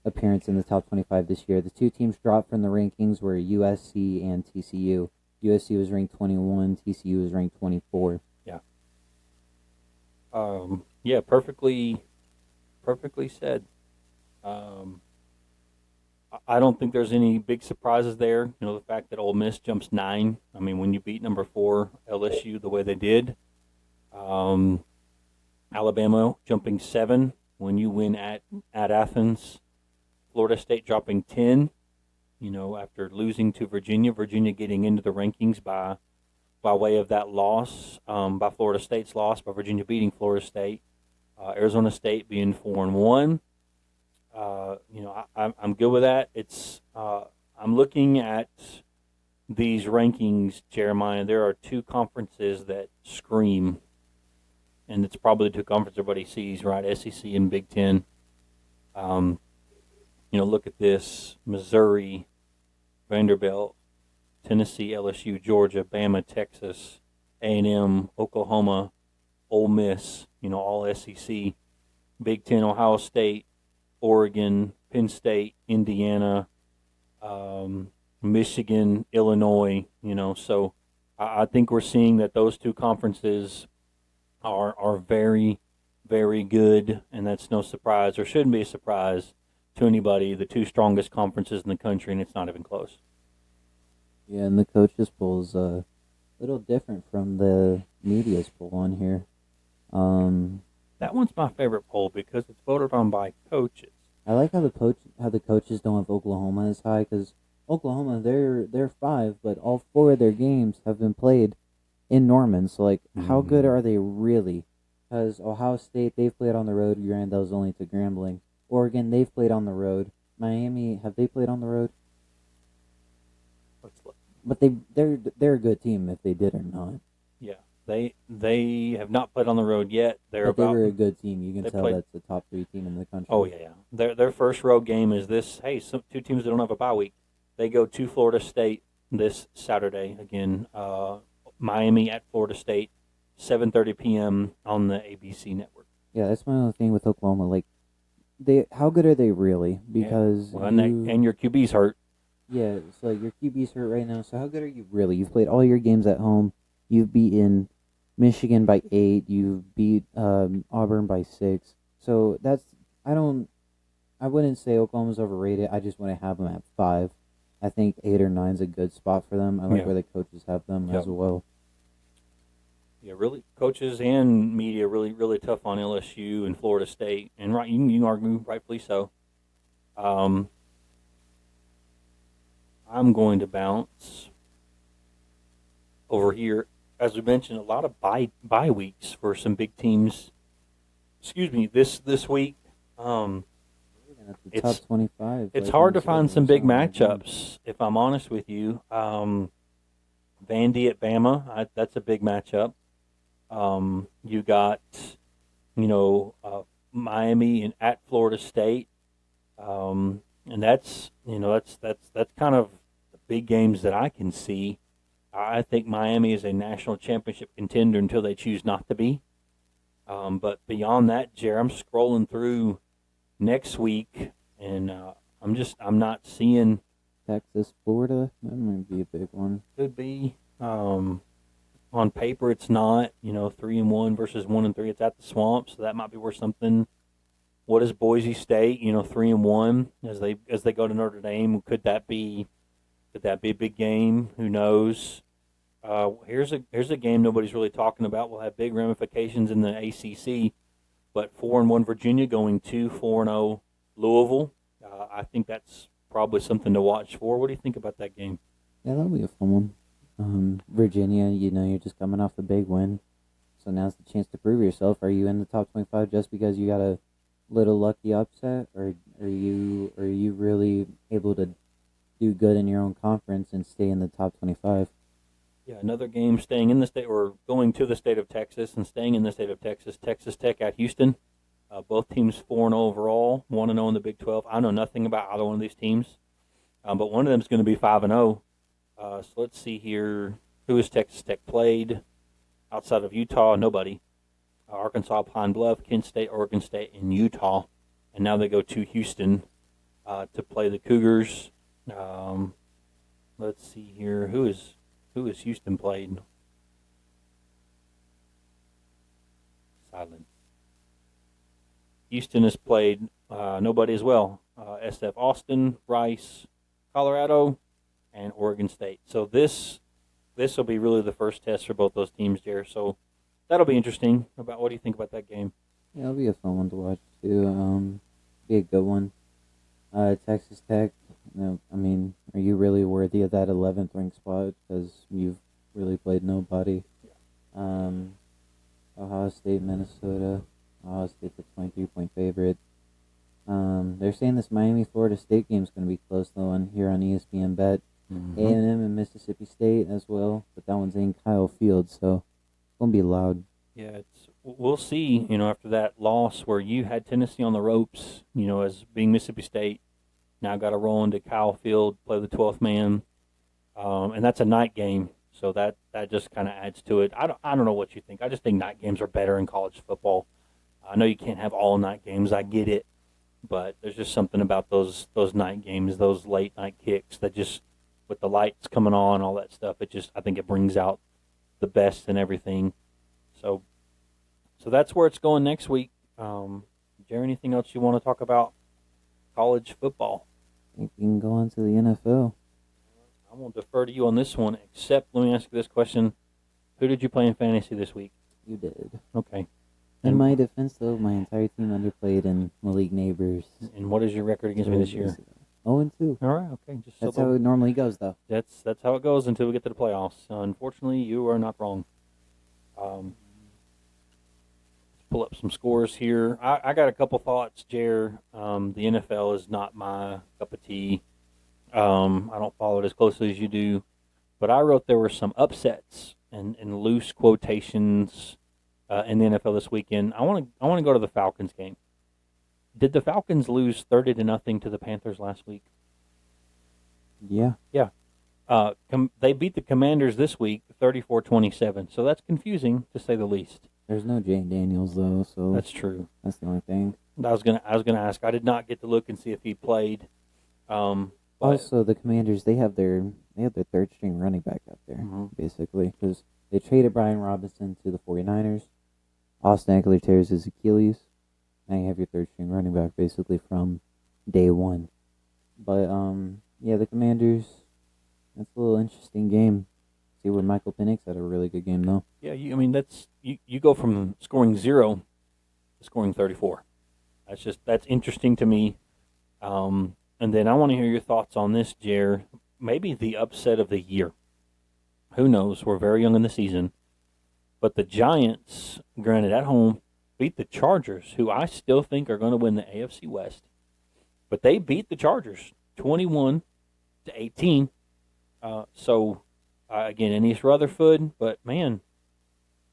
appearance in the top 25 this year. The 2 teams dropped from the rankings were USC and TCU. USC was ranked 21. TCU was ranked 24. Yeah. Yeah. Perfectly said. I don't think there's any big surprises there. The fact that Ole Miss jumps 9. I mean, when you beat number 4 LSU the way they did, Alabama jumping 7 when you win at Athens. Florida State dropping 10, after losing to Virginia. Virginia getting into the rankings by way of that loss, by Florida State's loss, by Virginia beating Florida State. Arizona State being 4-1. I'm good with that. I'm looking at these rankings, Jeremiah. There are two conferences that scream, and it's probably the two conferences everybody sees, right? SEC and Big Ten. Look at this: Missouri, Vanderbilt, Tennessee, LSU, Georgia, Bama, Texas, A&M, Oklahoma, Ole Miss, all SEC, Big Ten, Ohio State, Oregon, Penn State, Indiana, Michigan, Illinois, so I think we're seeing that those two conferences are very, very good, and that's no surprise, or shouldn't be a surprise to anybody. The two strongest conferences in the country, and it's not even close. Yeah, and the coaches poll is a little different from the media's poll on here. That one's my favorite poll because it's voted on by coaches. I like how the coaches don't have Oklahoma as high, because Oklahoma, they're 5, but all 4 of their games have been played in Norman. So how good are they really? Because Ohio State, they've played on the road. Granted, that was only to Grambling. Oregon, they've played on the road. Miami, have they played on the road? Let's look. But they're a good team if they did or not. Yeah, they have not played on the road yet. They were a good team. You can tell that's the top 3 team in the country. Oh yeah. Their first road game is this. Hey, two teams that don't have a bye week. They go to Florida State this Saturday again. Miami at Florida State, 7:30 p.m. on the ABC network. Yeah, that's my only thing with Oklahoma. How good are they really? Because and your QB's hurt. Yeah, so your QB's hurt right now. So how good are you really? You've played all your games at home. You've beaten Michigan by 8. You've beat Auburn by 6. So I wouldn't say Oklahoma's overrated. I just want to have them at 5. I think 8 or 9 is a good spot for them. I like where the coaches have them as well. Yeah, really, coaches and media really, really tough on LSU and Florida State, and right, you can argue rightfully so. I'm going to bounce over here, as we mentioned, a lot of bye weeks for some big teams. Excuse me, this week. Top 25. It's hard to find some big matchups, if I'm honest with you. Vandy at Bama, that's a big matchup. You got, Miami and at Florida State, and that's kind of the big games that I can see. I think Miami is a national championship contender until they choose not to be. But beyond that, Jer, I'm scrolling through next week, and I'm not seeing Texas, Florida. That might be a big one. Could be. On paper, it's not. 3-1 versus 1-3. It's at the Swamp, so that might be worth something. What is Boise State? 3-1 as they go to Notre Dame. Could that be a big game? Who knows? Here's a game nobody's really talking about. Will have big ramifications in the ACC. But 4-1 Virginia going to 4-0 Louisville. I think that's probably something to watch for. What do you think about that game? Yeah, that'll be a fun one. Virginia, you're just coming off a big win, so now's the chance to prove yourself. Are you in the top 25 just because you got a little lucky upset, or are you really able to do good in your own conference and stay in the top 25? Yeah, another game staying in the state, or going to the state of Texas and staying in the state of Texas. Texas Tech at Houston. Both teams 4-0 overall, 1-0 in the Big 12. I know nothing about either one of these teams, but one of them is going to be 5-0. So let's see here. Who has Texas Tech played outside of Utah? Nobody. Arkansas, Pine Bluff, Kent State, Oregon State, and Utah. And now they go to Houston to play the Cougars. Let's see here. Who has Houston played? Silence. Houston has played nobody as well. SF Austin, Rice, Colorado, and Oregon State. So this will be really the first test for both those teams, Jared. So that'll be interesting. What do you think about that game? Yeah, it'll be a fun one to watch. too. Be a good one. Texas Tech. No, I mean, are you really worthy of that 11th ranked spot? Because you've really played nobody. Um, Ohio State, Minnesota. Ohio State's a 23-point favorite. They're saying this Miami Florida State game is going to be close though on here on ESPN Bet. A&M and Mississippi State as well, but that one's in Kyle Field, so it's gonna be loud. Yeah, we'll see. After that loss where you had Tennessee on the ropes, as being Mississippi State, now got to roll into Kyle Field, play the 12th man, and that's a night game, so that just kind of adds to it. I don't know what you think. I just think night games are better in college football. I know you can't have all night games. I get it, but there's just something about those night games, those late night kicks that just with the lights coming on, all that stuff. I think it brings out the best in everything. So that's where it's going next week. Is there anything else you want to talk about college football? I think we can go on to the NFL. I'm going to defer to you on this one, except let me ask you this question. Who did you play in fantasy this week? You did. Okay. In my defense, though, my entire team underplayed in Malik Neighbors. And what is your record against me this year? 0-2. All right, okay. That's how it normally goes, though. That's how it goes until we get to the playoffs. Unfortunately, you are not wrong. Let's pull up some scores here. I got a couple thoughts, Jer. The NFL is not my cup of tea. I don't follow it as closely as you do. But I wrote there were some upsets and loose quotations in the NFL this weekend. I want to go to the Falcons game. Did the Falcons lose 30-0 to the Panthers last week? Yeah. Yeah. They beat the Commanders this week 34-27. So that's confusing to say the least. There's no Jane Daniels though, so that's true. That's the only thing. I was gonna ask. I did not get to look and see if he played. Also, the Commanders they have their third string running back out there basically because they traded Brian Robinson to the 49ers. Austin Eckler tears his Achilles. Now you have your third string running back basically from day one. But yeah, the Commanders. That's a little interesting game. See where Michael Penix had a really good game though. Yeah, you go from scoring 0 to scoring 34. That's interesting to me. And then I want to hear your thoughts on this, Jer. Maybe the upset of the year. Who knows? We're very young in the season. But the Giants, granted at home, beat the Chargers, who I still think are going to win the AFC West. But they beat the Chargers 21-18. Again, in East Rutherford, but man,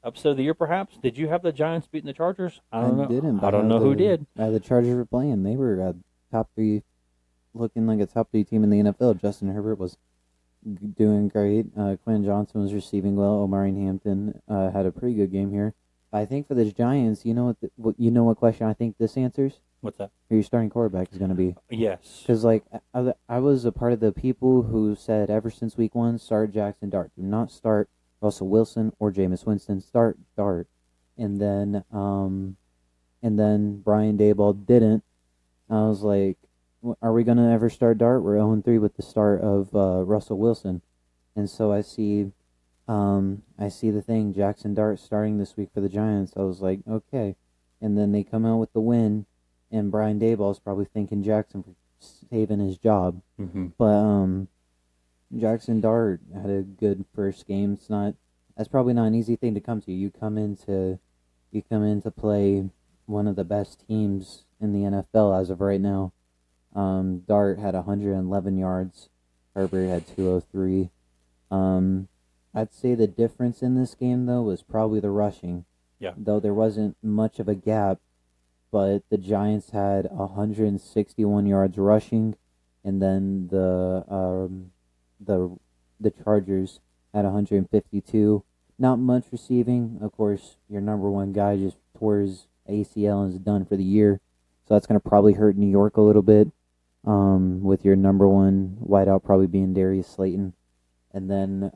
upset of the year perhaps. Did you have the Giants beating the Chargers? I don't know. Didn't. I don't know who did. The Chargers were playing. They were top 3, looking like a top 3 team in the NFL. Justin Herbert was doing great. Quinn Johnson was receiving well. Omari Hampton had a pretty good game here. I think for the Giants, you know what question I think this answers? What's that? Who your starting quarterback is going to be? Yes. Because I was a part of the people who said ever since week 1, start Jackson Dart. Do not start Russell Wilson or Jameis Winston. Start Dart. And then Brian Daboll didn't. I was like, are we going to ever start Dart? We're 0-3 with the start of Russell Wilson. And so I see the thing, Jackson Dart starting this week for the Giants. I was like, okay. And then they come out with the win, and Brian Daboll is probably thanking Jackson for saving his job. Mm-hmm. But Jackson Dart had a good first game. That's probably not an easy thing to come to. You come in to play one of the best teams in the NFL as of right now. Dart had 111 yards. Herbert had 203. I'd say the difference in this game, though, was probably the rushing. Yeah. Though there wasn't much of a gap, but the Giants had 161 yards rushing, and then the Chargers had 152. Not much receiving. Of course, your number one guy just tore his ACL and is done for the year, so that's going to probably hurt New York a little bit. With your number one wideout probably being Darius Slayton, and then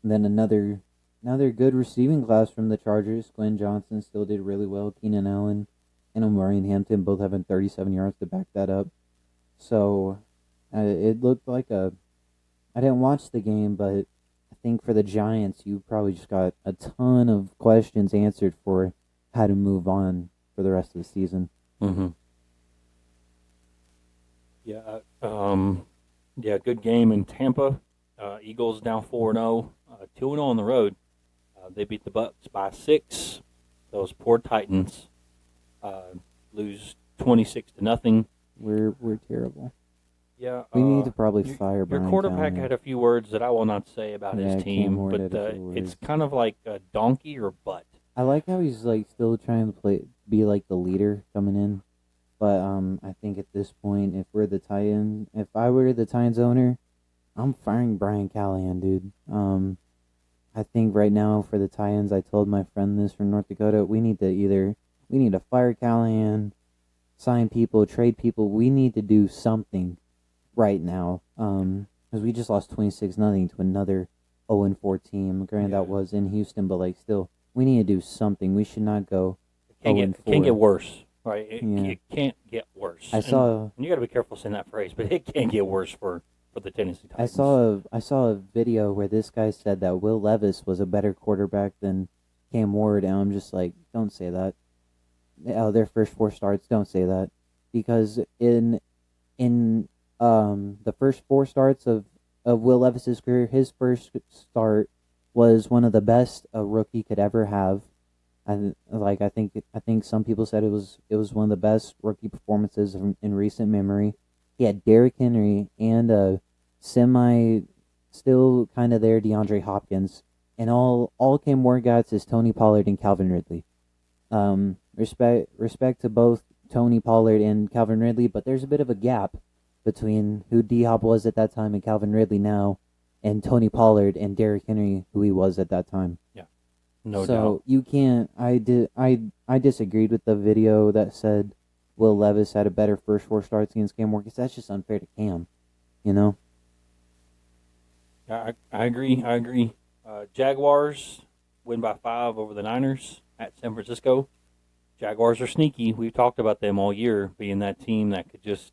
another good receiving class from the Chargers. Glenn Johnson still did really well. Keenan Allen and Omari Hampton both having 37 yards to back that up. So it looked like I didn't watch the game, but I think for the Giants, you probably just got a ton of questions answered for how to move on for the rest of the season. Mm-hmm. Yeah. Yeah. Good game in Tampa. Eagles down 4-0, 2-0 on the road. They beat the Bucks by 6. Those poor Titans lose 26-0. We're terrible. Yeah, We need to probably fire your Brian quarterback Callahan. had a few words that I will not say about Yeah, his Cam team, Ward but had a few it's words. kind of like a donkey or butt. I like how he's like still trying to be like the leader coming in, but I think at this point, if I were the Titans owner, I'm firing Brian Callahan, dude. I think right now for the Titans, I told my friend this from North Dakota, we need to fire Callahan, sign people, trade people. We need to do something right now. Because we just lost 26-0 to another 0-4 team. Granted, that was in Houston, but like still, we need to do something. We should not go 0-4. Can't get worse, right? Yeah. It can't get worse. And you got to be careful saying that phrase, but it can't get worse for the Tennessee Titans. I saw a video where this guy said that Will Levis was a better quarterback than Cam Ward, and I'm just like, don't say that. Their first 4 starts, don't say that, because in the first 4 starts of Will Levis's career, his first start was one of the best a rookie could ever have. And I think some people said it was one of the best rookie performances in recent memory. He had Derrick Henry and a still kind of there DeAndre Hopkins, and all Cam Ward got is Tony Pollard and Calvin Ridley. Respect to both Tony Pollard and Calvin Ridley, but there's a bit of a gap between who D-Hop was at that time and Calvin Ridley now, and Tony Pollard and Derrick Henry, who he was at that time. Yeah, no doubt. So you can't. I disagreed with the video that said Will Levis had a better first 4 starts against Cam Ward, because that's just unfair to Cam, you know? I agree. Jaguars win by 5 over the Niners at San Francisco. Jaguars are sneaky. We've talked about them all year, being that team that could just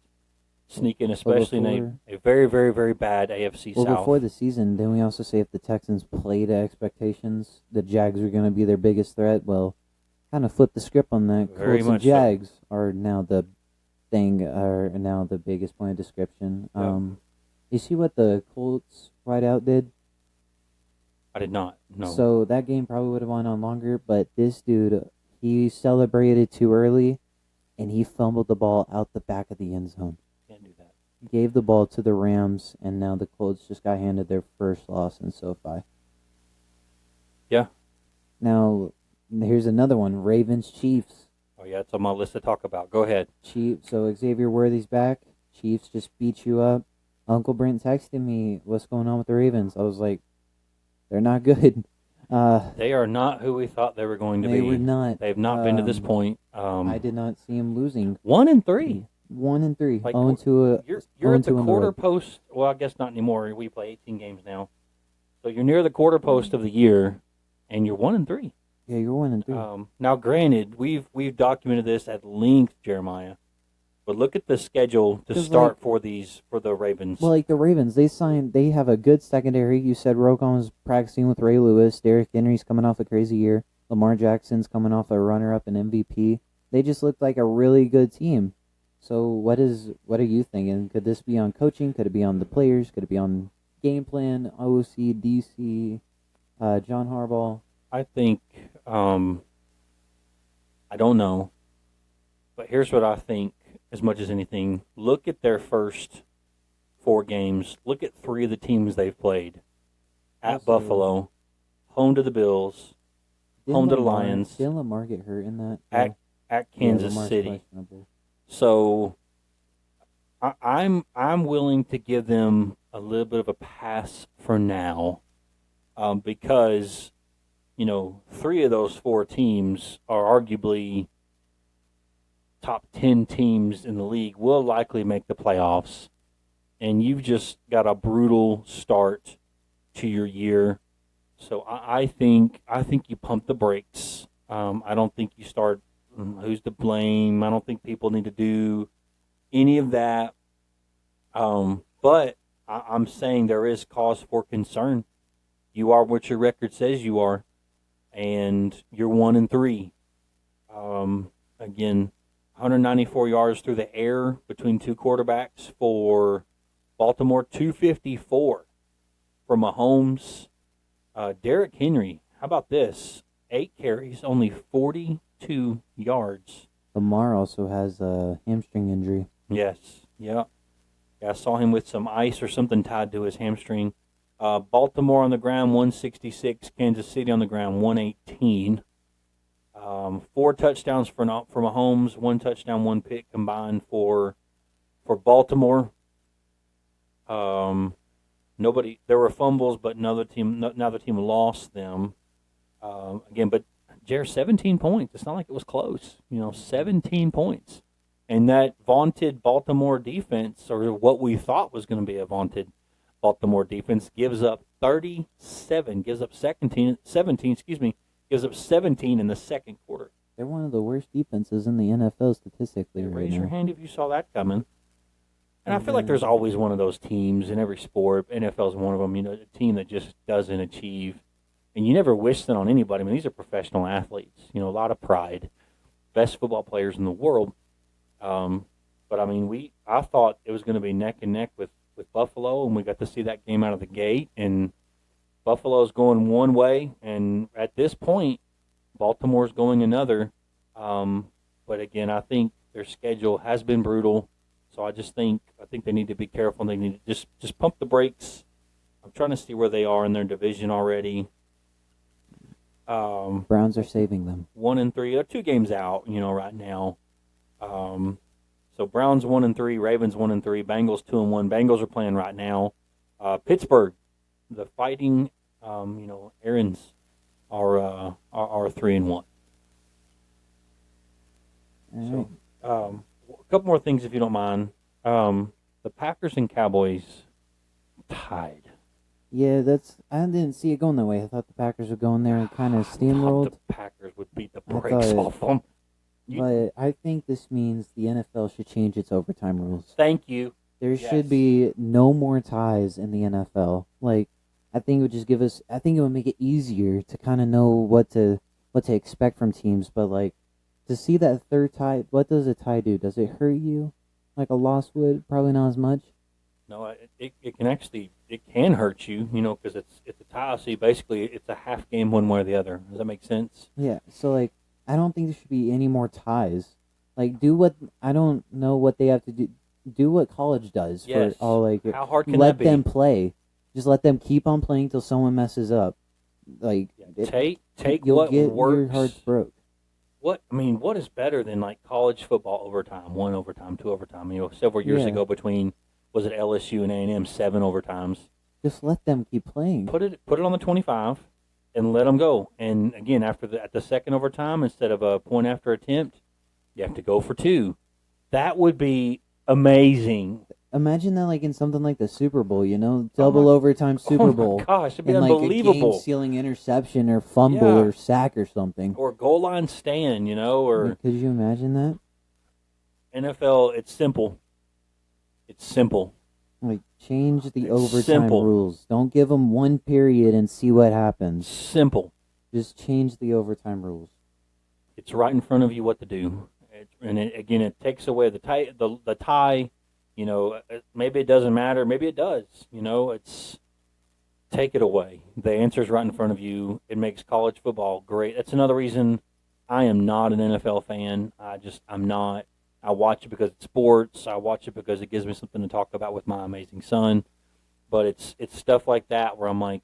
sneak in, especially in a very, very, very bad AFC South. Well, before the season, didn't we also say if the Texans played to expectations, the Jags were going to be their biggest threat? Well, kind of flipped the script on that. Very Colts much and Jags are now the biggest point of description. Yep. You see what the Colts wideout did? I did not. No. So that game probably would have went on longer, but this dude, he celebrated too early, and he fumbled the ball out the back of the end zone. Can't do that. Gave the ball to the Rams, and now the Colts just got handed their first loss in SoFi. Yeah. Now, here's another one. Ravens-Chiefs. Oh, yeah, it's on my list to talk about. Go ahead. So Xavier Worthy's back. Chiefs just beat you up. Uncle Brent texted me, what's going on with the Ravens? I was like, they're not good. They are not who we thought they were going to be. They were not. They've not been to this point. I did not see them losing. 1-3. 1-3. Like, 0-2. You're at the quarter post. Well, I guess not anymore. We play 18 games now. So you're near the quarter post of the year, and you're 1-3. Yeah, you're 1-3. Now, granted, we've documented this at length, Jeremiah. But look at the schedule to start for the Ravens. Well, like the Ravens, they have a good secondary. You said Roquan was practicing with Ray Lewis. Derrick Henry's coming off a crazy year. Lamar Jackson's coming off a runner-up and MVP. They just look like a really good team. So what are you thinking? Could this be on coaching? Could it be on the players? Could it be on game plan, OC, DC, John Harbaugh? I think, I don't know. But here's what I think. As much as anything, look at their first 4 games. Look at 3 of the teams they've played. At Buffalo, home to the Bills, home to the Lions. Didn't Lamar get hurt in that? At Kansas City. So I'm willing to give them a little bit of a pass for now, because 3 of those 4 teams are arguably top 10 teams in the league, will likely make the playoffs, and you've just got a brutal start to your year. So I think you pump the brakes. I don't think you start who's to blame. I don't think people need to do any of that. But I'm saying there is cause for concern. You are what your record says you are, and you're 1-3. Again, 194 yards through the air between two quarterbacks for Baltimore, 254 for Mahomes. Derrick Henry, how about this? 8 carries, only 42 yards. Lamar also has a hamstring injury. Yes, yeah. I saw him with some ice or something tied to his hamstring. Baltimore on the ground, 166. Kansas City on the ground, 118. 4 touchdowns for Mahomes, 1 touchdown, 1 pick combined for Baltimore. Nobody. There were fumbles, but neither team lost them. Again, but Jared, 17 points. It's not like it was close. 17 points. And that vaunted Baltimore defense, or what we thought was going to be a vaunted Baltimore defense, gives up 37, gives up 17, gives up 17 in the second quarter. They're one of the worst defenses in the NFL statistically right Raise now. your hand if you saw that coming. And I feel like there's always one of those teams in every sport. NFL is one of them, a team that just doesn't achieve. And you never wish that on anybody. I mean, these are professional athletes, a lot of pride, best football players in the world. But I mean, I thought it was going to be neck and neck with Buffalo, and we got to see that game out of the gate. And Buffalo's going one way, and at this point, Baltimore's going another. But again, I think their schedule has been brutal. So I think they need to be careful. They need to just pump the brakes. I'm trying to see where they are in their division already. Browns are saving them. 1-3. They're 2 games out, right now. So Browns 1-3, Ravens 1-3, Bengals 2-1. Bengals are playing right now. Pittsburgh, the Fighting, Aaron's are 3-1. So, a couple more things if you don't mind. The Packers and Cowboys tied. Yeah, I didn't see it going that way. I thought the Packers would go in there and kind of steamrolled. The Packers would beat the brakes off them. But I think this means the NFL should change its overtime rules. Thank you. There should be no more ties in the NFL. I think it would just give us. I think it would make it easier to kind of know what to expect from teams. But to see that third tie, what does a tie do? Does it hurt you? Like a loss would? Probably not as much. No, it can hurt you, because it's a tie. So basically, it's a half game one way or the other. Does that make sense? Yeah. So I don't think there should be any more ties. Do what I don't know what they have to do. Do what college does Yes. for all How hard can let that be? them play. Just let them keep on playing till someone messes up. Take you'll what get works. your hearts broke. What is better than college football overtime, 1 overtime, 2 overtime? Several years ago between was it LSU and A&M 7 overtimes. Just let them keep playing. Put it on the 25 and let them go. And again, at the second overtime, instead of a point after attempt, you have to go for 2. That would be amazing. Imagine that in something like the Super Bowl, double overtime Super Bowl. Oh my gosh, it'd be and unbelievable. A game-sealing interception or fumble or sack or something. Or goal line stand, or could you imagine that? NFL, it's simple. It's simple. Change the overtime rules. Don't give them 1 period and see what happens. Simple. Just change the overtime rules. It's right in front of you what to do. It takes away the tie. Maybe it doesn't matter. Maybe it does. It's take it away. The answer's right in front of you. It makes college football great. That's another reason I am not an NFL fan. I'm not. I watch it because it's sports. I watch it because it gives me something to talk about with my amazing son. But it's stuff like that where I'm like,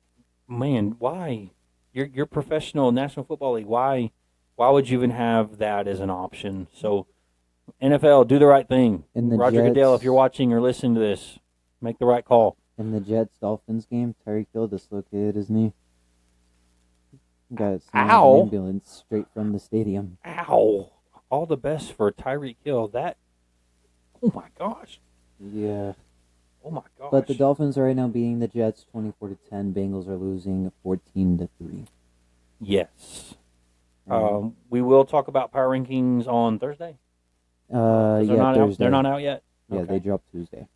man, why? You're professional National Football League. Why would you even have that as an option? So NFL, do the right thing. Roger Goodell, if you're watching or listening to this, make the right call. In the Jets-Dolphins game, Tyreek Hill dislocated his knee. Got sent in an ambulance straight from the stadium. Ow. All the best for Tyreek Hill. Oh my gosh. Yeah. Oh my gosh. But the Dolphins are right now beating the Jets 24-10. Bengals are losing 14-3. Yes. We will talk about power rankings on Thursday. Thursday. They're not out yet. Yeah, Okay. they dropped Tuesday.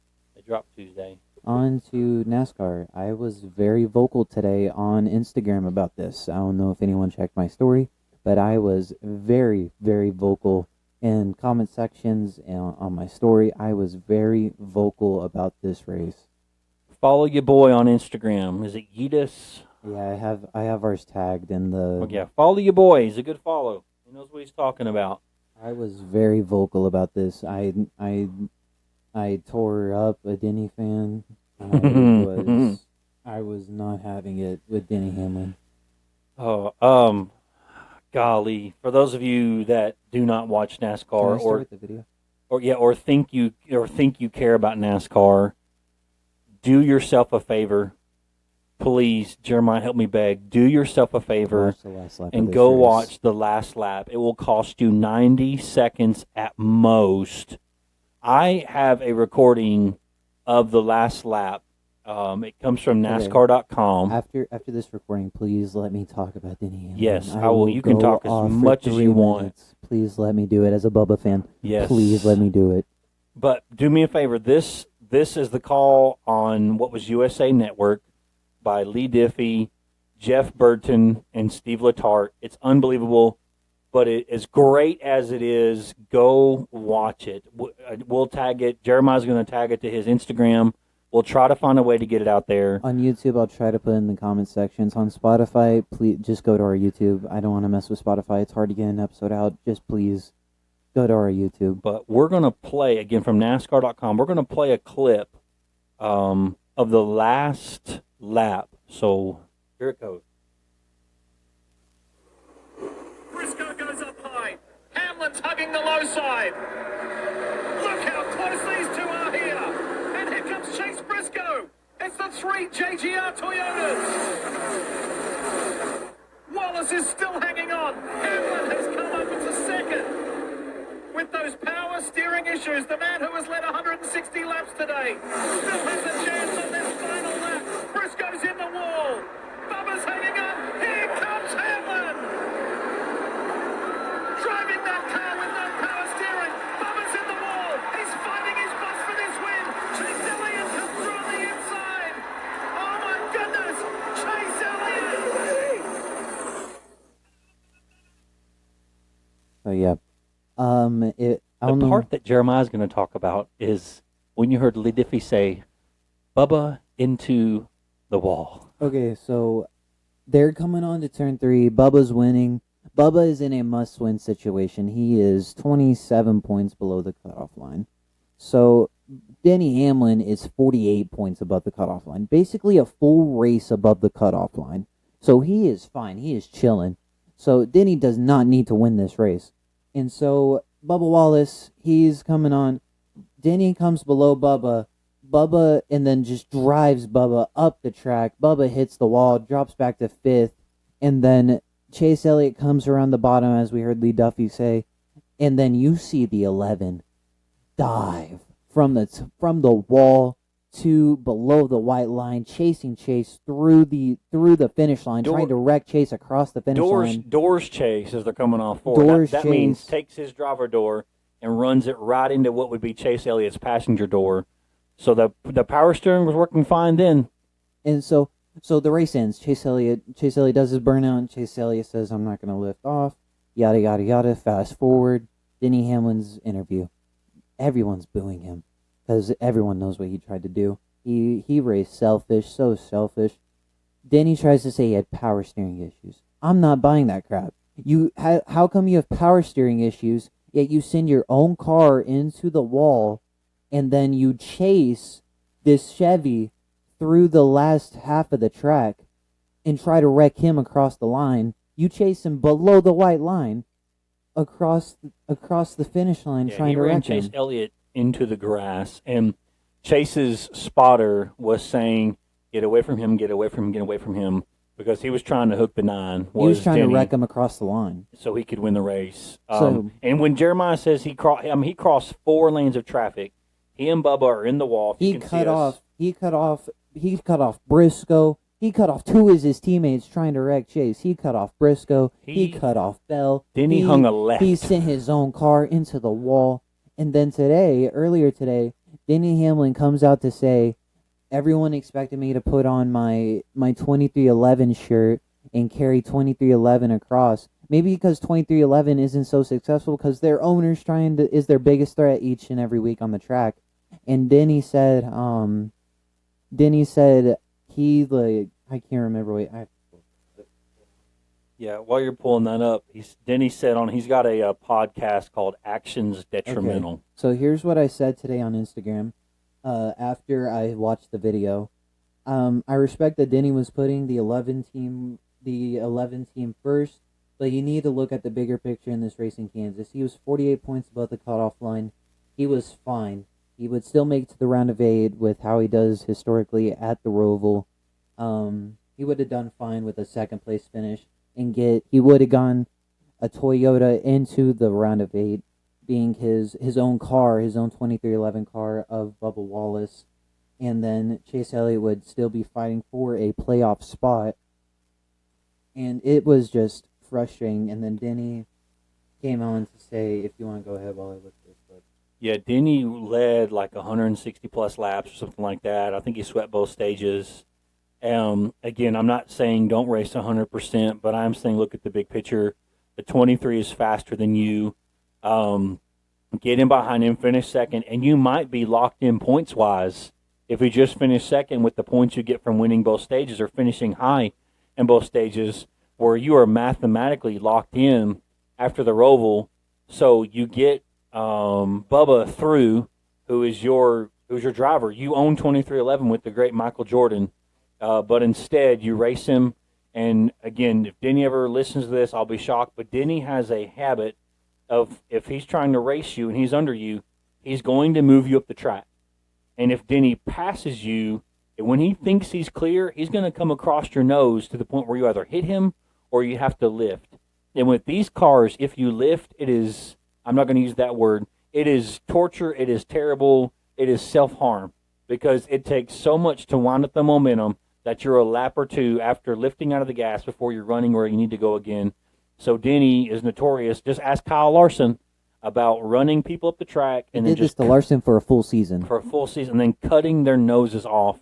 On to NASCAR. I was very vocal today on Instagram about this. I don't know if anyone checked my story, but I was very, very vocal in comment sections and on my story. I was very vocal about this race. Follow your boy on Instagram. Is it Yeetus? Yeah, I have ours tagged in the. Oh, yeah, follow your boy. He's a good follow. He knows what he's talking about. I was very vocal about this. I tore up a Denny fan. I was not having it with Denny Hamlin. Oh, golly! For those of you that do not watch Can I NASCAR start the video? or think you care about NASCAR, do yourself a favor. Please, Jeremiah, help me beg. Do yourself a favor Watch the last lap of and this go race. watch the last lap. It will cost you 90 seconds at most. I have a recording of the last lap. It comes from Okay. NASCAR.com. After this recording, please let me talk about Denny Hamlin. Yes, I will. You can go talk as off for much as 3 you want. minutes. Please let me do it as a Bubba fan. Yes. Please let me do it. But do me a favor. This is the call on what was USA Network by Lee Diffie, Jeff Burton, and Steve Letarte. It's unbelievable. But as great as it is, go watch it. We'll tag it. Jeremiah's going to tag it to his Instagram. We'll try to find a way to get it out there. On YouTube, I'll try to put in the comment sections. On Spotify, please just go to our YouTube. I don't want to mess with Spotify. It's hard to get an episode out. Just please go to our YouTube. But we're going to play, again, from NASCAR.com, we're going to play a clip of the last lap. So here it goes. Briscoe goes up high. Hamlin's hugging the low side. Look how close these two are here. And here comes Chase Briscoe. It's the 3 JGR Toyotas. Wallace is still hanging on. Hamlin has come up into second. With those power steering issues, the man who has led 160 laps today still has a chance on this final lap. Briscoe's in the wall. Bubba's hanging on. Here comes Hamlin. Driving that car with no power steering. Bubba's in the wall. He's fighting his bus for this win. Chase Elliott comes through on the inside. Oh my goodness. Chase Elliott. So yeah, I The don't know. part that Jeremiah's going to talk about is when you heard Lee Diffie say, Bubba into the wall. Okay, so they're coming on to turn 3. Bubba's winning. Bubba is in a must-win situation. He is 27 points below the cutoff line. So Denny Hamlin is 48 points above the cutoff line. Basically a full race above the cutoff line. So he is fine. He is chilling. So Denny does not need to win this race. And so Bubba Wallace, he's coming on. Denny comes below Bubba. Bubba and then just drives Bubba up the track. Bubba hits the wall, drops back to 5th, and then Chase Elliott comes around the bottom, as we heard Lee Duffy say, and then you see the 11 dive from the wall to below the white line, chasing Chase through the finish line, trying to wreck Chase across the finish line. Doors chase as they're coming off forward. Doors that means chase. takes his driver door and runs it right into what would be Chase Elliott's passenger door. So the power steering was working fine then. And so the race ends. Chase Elliott does his burnout. Chase Elliott says, "I'm not going to lift off." Yada yada yada. Fast forward. Denny Hamlin's interview. Everyone's booing him because everyone knows what he tried to do. He raced selfish, so selfish. Denny tries to say he had power steering issues. I'm not buying that crap. How come you have power steering issues, yet you send your own car into the wall, and then you chase this Chevy through the last half of the track and try to wreck him across the line? You chase him below the white line, across the finish line, trying to ran wreck Chase him. Elliott into the grass, and Chase's spotter was saying, "Get away from him! Get away from him! Get away from him!" Because he was trying to hook the 9. He was trying Denny, to wreck him across the line. so he could win the race. So- And when Jeremiah says he crossed 4 lanes of traffic, he and Bubba are in the wall. If you He can see cut us. off Briscoe. He cut off 2 of his teammates trying to wreck Chase. He cut off Briscoe. He cut off Bell. Then he hung a left. He sent his own car into the wall. And then earlier today, Denny Hamlin comes out to say, everyone expected me to put on my 2311 shirt and carry 2311 across. Maybe because 2311 isn't so successful because their owner's is their biggest threat each and every week on the track. And Denny said he like I can't remember. Wait, Yeah, while you're pulling that up, Denny said he's got a podcast called Actions Detrimental. Okay. So here's what I said today on Instagram. After I watched the video, I respect that Denny was putting the 11 team first, but you need to look at the bigger picture in this race in Kansas. He was 48 points above the cutoff line. He was fine. He would still make it to the round of 8 with how he does historically at the Roval. He would have done fine with a second place finish and he would have gone a Toyota into the round of 8, being his own car, his own 2311 car of Bubba Wallace, and then Chase Elliott would still be fighting for a playoff spot. And it was just frustrating. And then Denny came on to say, if you want to go ahead while I look this up. Yeah, Denny led like 160 plus laps or something like that. I think he swept both stages. Again, I'm not saying don't race 100%, but I'm saying look at the big picture. The 23 is faster than you. Get in behind him, finish second, and you might be locked in points-wise if you just finish second with the points you get from winning both stages or finishing high in both stages, where you are mathematically locked in after the Roval. So you get Bubba through, who's your driver. You own 2311 with the great Michael Jordan. But instead, you race him. And again, if Denny ever listens to this, I'll be shocked. But Denny has a habit of, if he's trying to race you and he's under you, he's going to move you up the track. And if Denny passes you, when he thinks he's clear, he's going to come across your nose to the point where you either hit him or you have to lift. And with these cars, if you lift, it is, I'm not going to use that word, it is torture, it is terrible, it is self-harm. Because it takes so much to wind up the momentum that you're a lap or two after lifting out of the gas before you're running where you need to go again. So Denny is notorious. Just ask Kyle Larson about running people up the track and he then did just this to Larson for a full season. And then cutting their noses off.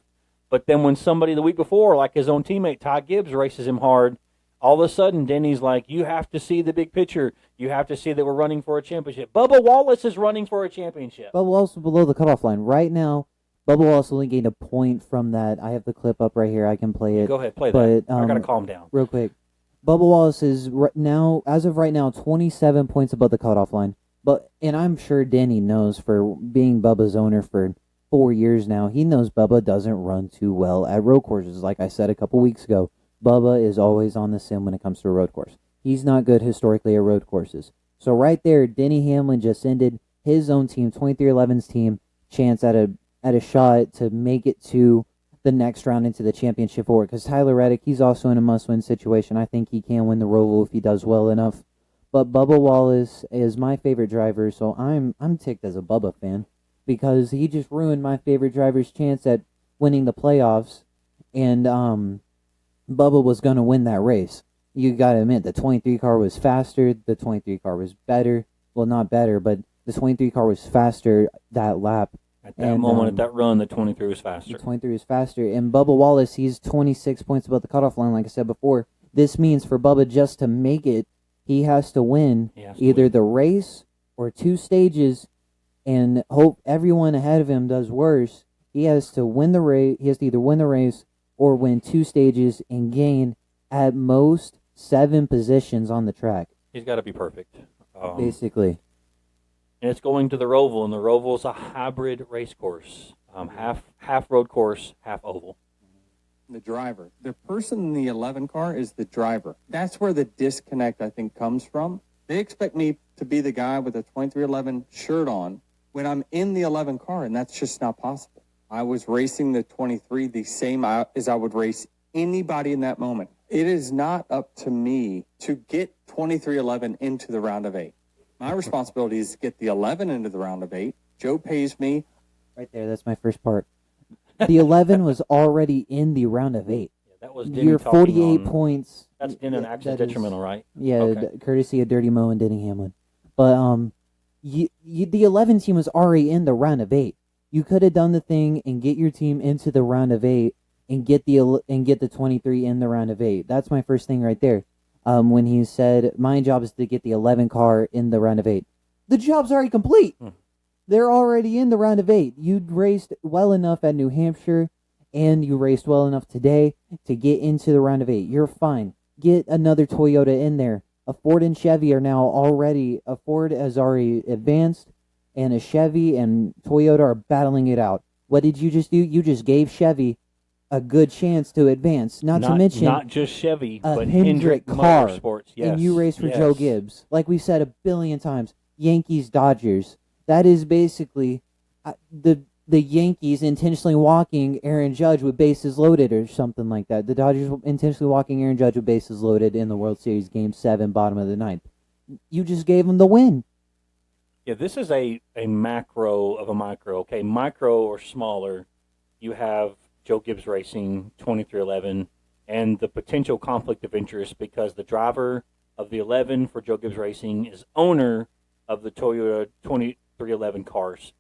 But then when somebody the week before, like his own teammate Ty Gibbs, races him hard, all of a sudden Denny's like, you have to see the big picture. You have to see that we're running for a championship. Bubba Wallace is running for a championship. Bubba Wallace below the cutoff line right now. Bubba Wallace only gained a point from that. I have the clip up right here. I can play it. Go ahead, play that. I got to calm down. Real quick. Bubba Wallace is now, as of right now, 27 points above the cutoff line. And I'm sure Denny knows, for being Bubba's owner for 4 years now, he knows Bubba doesn't run too well at road courses. Like I said a couple weeks ago, Bubba is always on the sim when it comes to a road course. He's not good historically at road courses. So right there, Denny Hamlin just ended his own team, 2311's team, chance at a shot to make it to the next round into the championship award. Because Tyler Reddick, he's also in a must-win situation. I think he can win the Roval if he does well enough. But Bubba Wallace is my favorite driver, so I'm ticked as a Bubba fan because he just ruined my favorite driver's chance at winning the playoffs. And Bubba was going to win that race. You got to admit, the 23 car was faster. The 23 car was better. Well, not better, but the 23 car was faster that lap. At that moment, at that run, the 23 was faster. The 23 was faster. And Bubba Wallace, he's 26 points above the cutoff line, like I said before. This means for Bubba just to make it, he has to win either the race or 2 stages and hope everyone ahead of him does worse. He has to win the race. He has to either win the race or win 2 stages and gain at most 7 positions on the track. He's got to be perfect. Basically. And it's going to the Roval, and the Roval is a hybrid race course, half road course, half oval. The driver. The person in the 11 car is the driver. That's where the disconnect, I think, comes from. They expect me to be the guy with a 2311 shirt on when I'm in the 11 car, and that's just not possible. I was racing the 23 the same as I would race anybody in that moment. It is not up to me to get 2311 into the round of 8. My responsibility is to get the 11 into the round of 8. Joe pays me. Right there, that's my first part. The 11 was already in the round of 8. Yeah, that was Denny. You're 48 points. That's in an Actions Detrimental, right? Yeah, okay. Courtesy of Dirty Mo and Denny Hamlin. But the 11 team was already in the round of 8. You could have done the thing and get your team into the round of 8 and get the 23 in the round of 8. That's my first thing right there. when he said, "My job is to get the 11 car in the round of 8." The job's already complete. They're already in the round of 8. You raced well enough at New Hampshire, and you raced well enough today to get into the round of 8. You're fine. Get another Toyota in there. A Ford and Chevy are now already, a Ford has already advanced, and a Chevy and Toyota are battling it out. What did you just do? You just gave Chevy a good chance to advance. Not to mention, not just Chevy, a but Hendrick Hendrick car. Motorsports. Yes, and you race for yes. Joe Gibbs. Like we said a billion times, Yankees, Dodgers. That is basically the Yankees intentionally walking Aaron Judge with bases loaded or something like that. The Dodgers intentionally walking Aaron Judge with bases loaded in the World Series Game 7, bottom of the ninth. You just gave them the win. Yeah, this is a macro of a micro. Okay, micro or smaller, you have Joe Gibbs Racing 2311 and the potential conflict of interest because the driver of the 11 for Joe Gibbs Racing is owner of the Toyota 2311 cars.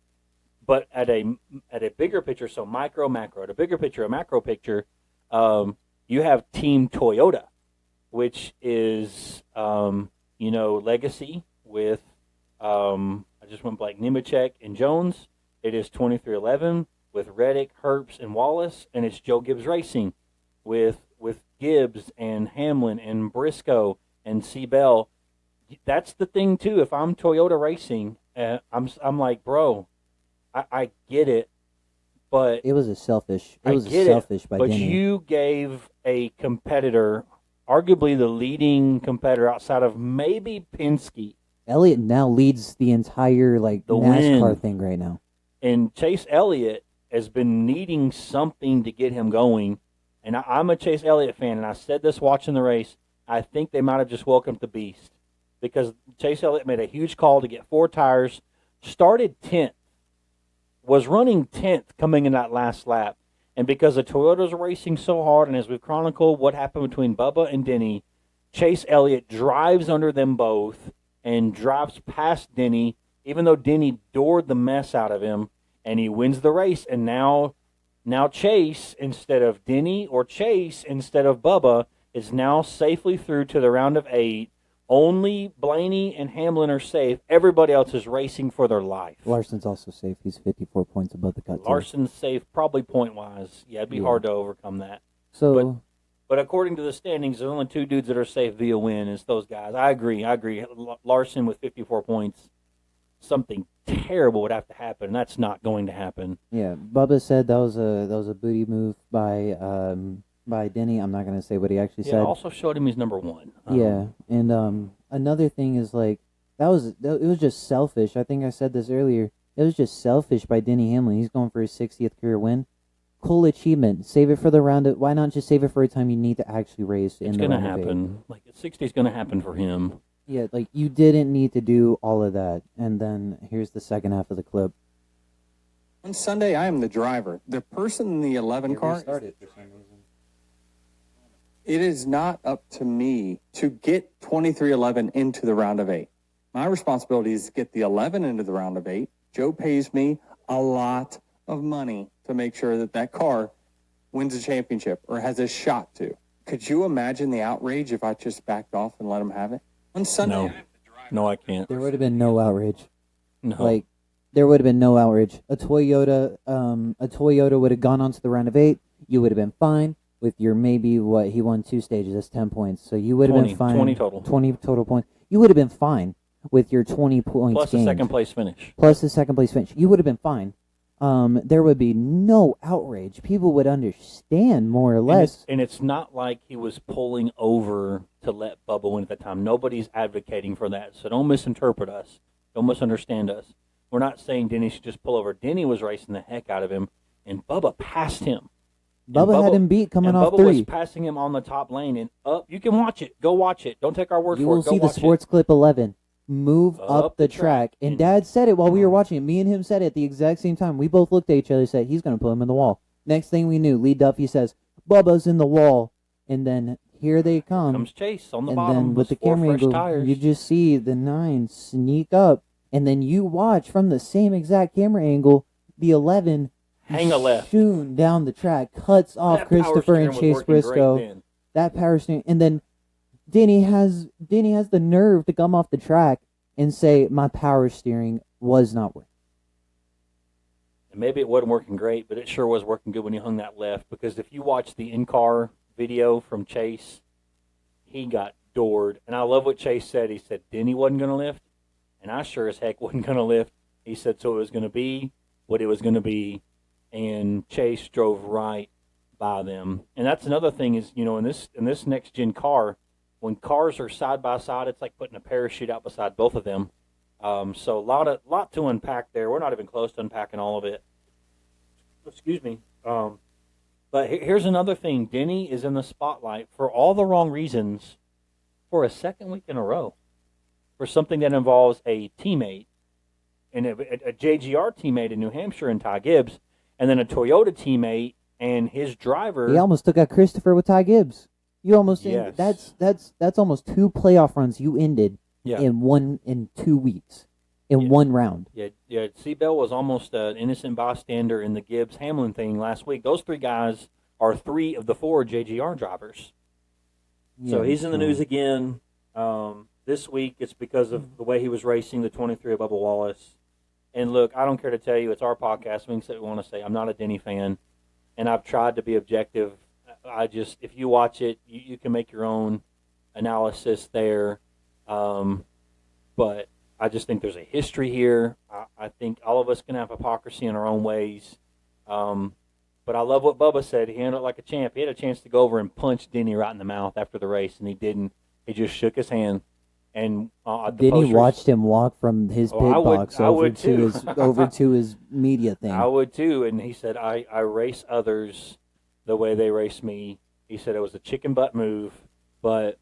But at a bigger picture, so micro, macro, at a bigger picture, a macro picture, you have Team Toyota, which is, Legacy with, I just went blank, Nemechek and Jones. It is 2311 with Reddick, Herbst, and Wallace, and it's Joe Gibbs Racing with Gibbs and Hamlin and Briscoe and Seabell. That's the thing too. If I'm Toyota Racing, I'm like, bro, I get it, but It was selfish by but Denny. you gave a competitor, arguably the leading competitor outside of maybe Penske, Elliott now leads the entire The NASCAR win. thing right now. and Chase Elliott has been needing something to get him going. And I'm a Chase Elliott fan, and I said this watching the race. I think they might have just welcomed the beast because Chase Elliott made a huge call to get 4 tires, started 10th, was running 10th coming in that last lap. And because the Toyotas are racing so hard, and as we've chronicled what happened between Bubba and Denny, Chase Elliott drives under them both and drives past Denny, even though Denny doored the mess out of him, and he wins the race. And now Chase, instead of Denny, or Chase, instead of Bubba, is now safely through to the round of 8. Only Blaney and Hamlin are safe. Everybody else is racing for their life. Larson's also safe. He's 54 points above the cut. Larson's safe, probably point-wise. Yeah, it'd be hard to overcome that. So, But according to the standings, there's only 2 dudes that are safe via win. It's those guys. I agree. Larson with 54 points. Something terrible would have to happen. And that's not going to happen. yeah, Bubba said that was a booty move by Denny. I'm not going to say what he actually Yeah, said. also showed him he's number 1. Yeah, and another thing is it was just selfish. I think I said this earlier. It was just selfish by Denny Hamlin. He's going for his 60th career win. Cool achievement. Save it for the round. Why not just save it for a time you need to actually race in It's the going to round of 8? happen. Like, 60 is going to happen for him. Yeah, you didn't need to do all of that. And then here's the second half of the clip. On Sunday, I am the driver. The person in the 11 car. It is not up to me to get 2311 into the round of 8. My responsibility is to get the 11 into the round of 8. Joe pays me a lot of money to make sure that car wins a championship or has a shot to. Could you imagine the outrage if I just backed off and let him have it? On Sunday, No, I can't. There would have been no outrage. No. There would have been no outrage. A Toyota would have gone on to the round of 8. You would have been fine with your maybe what he won 2 stages. That's 10 points. So you would have been fine. 20 total. 20 total points. You would have been fine with your 20 points Plus the gained. second place finish. Plus the second place finish. You would have been fine. There would be no outrage. People would understand more or less. And it's not like he was pulling over to let Bubba win at the time. Nobody's advocating for that. So don't misinterpret us. Don't misunderstand us. We're not saying Denny should just pull over. Denny was racing the heck out of him, and Bubba passed him. Bubba had him beat coming off Bubba 3. was passing him on the top lane and up. You can watch it. Go watch it. Don't take our word You for will it. Go see the watch sports clip 11 move Up up the the track. track. And Dad said it while we were watching it. Me and him said it at the exact same time. We both looked at each other and said, he's going to put him in the wall. Next thing we knew, Lee Duffy says, Bubba's in the wall. And then here they it. come. Comes Chase on the And bottom then with the with 4 camera fresh angle, tires. you just see the 9 sneak up. And then you watch from the same exact camera angle, the 11 Hang a left. shooting down the track, cuts off That power Christopher steering and was Chase working great Briscoe. then. That power steering. And then Denny has the nerve to come off the track and say my power steering was not working. And maybe it wasn't working great, but it sure was working good when he hung that left. Because if you watch the in-car video from Chase, he got doored. And I love what Chase said. He said Denny wasn't going to lift, and I sure as heck wasn't going to lift. He said so it was going to be what it was going to be, and Chase drove right by them. And that's another thing is, you know, in this next gen car, when cars are side by side, it's like putting a parachute out beside both of them. So a lot to unpack there. We're not even close to unpacking all of it. Excuse me. But here's another thing. Denny is in the spotlight for all the wrong reasons for a second week in a row for something that involves a teammate and a JGR teammate in New Hampshire and Ty Gibbs, and then a Toyota teammate and his driver. He almost took out Christopher with Ty Gibbs. You almost Yes. that's almost 2 playoff runs you ended Yeah. in 2 weeks in one round. Yeah. Seabell was almost an innocent bystander in the Gibbs Hamlin thing last week. Those 3 guys are 3 of the 4 JGR drivers. So he's in the news again. This week it's because of the way he was racing the 23 of Bubba Wallace. And look, I don't care to tell you, it's our podcast. We can say what we want to say. I'm not a Denny fan, and I've tried to be objective. If you watch it, you can make your own analysis there. But I just think there's a history here. I think all of us can have hypocrisy in our own ways. But I love what Bubba said. He handled it like a champ. He had a chance to go over and punch Denny right in the mouth after the race, and he didn't. He just shook his hand. And Denny watched him walk from his pit box over to his media thing. I would too. And he said, I race others the way they race me. He said it was a chicken butt move, but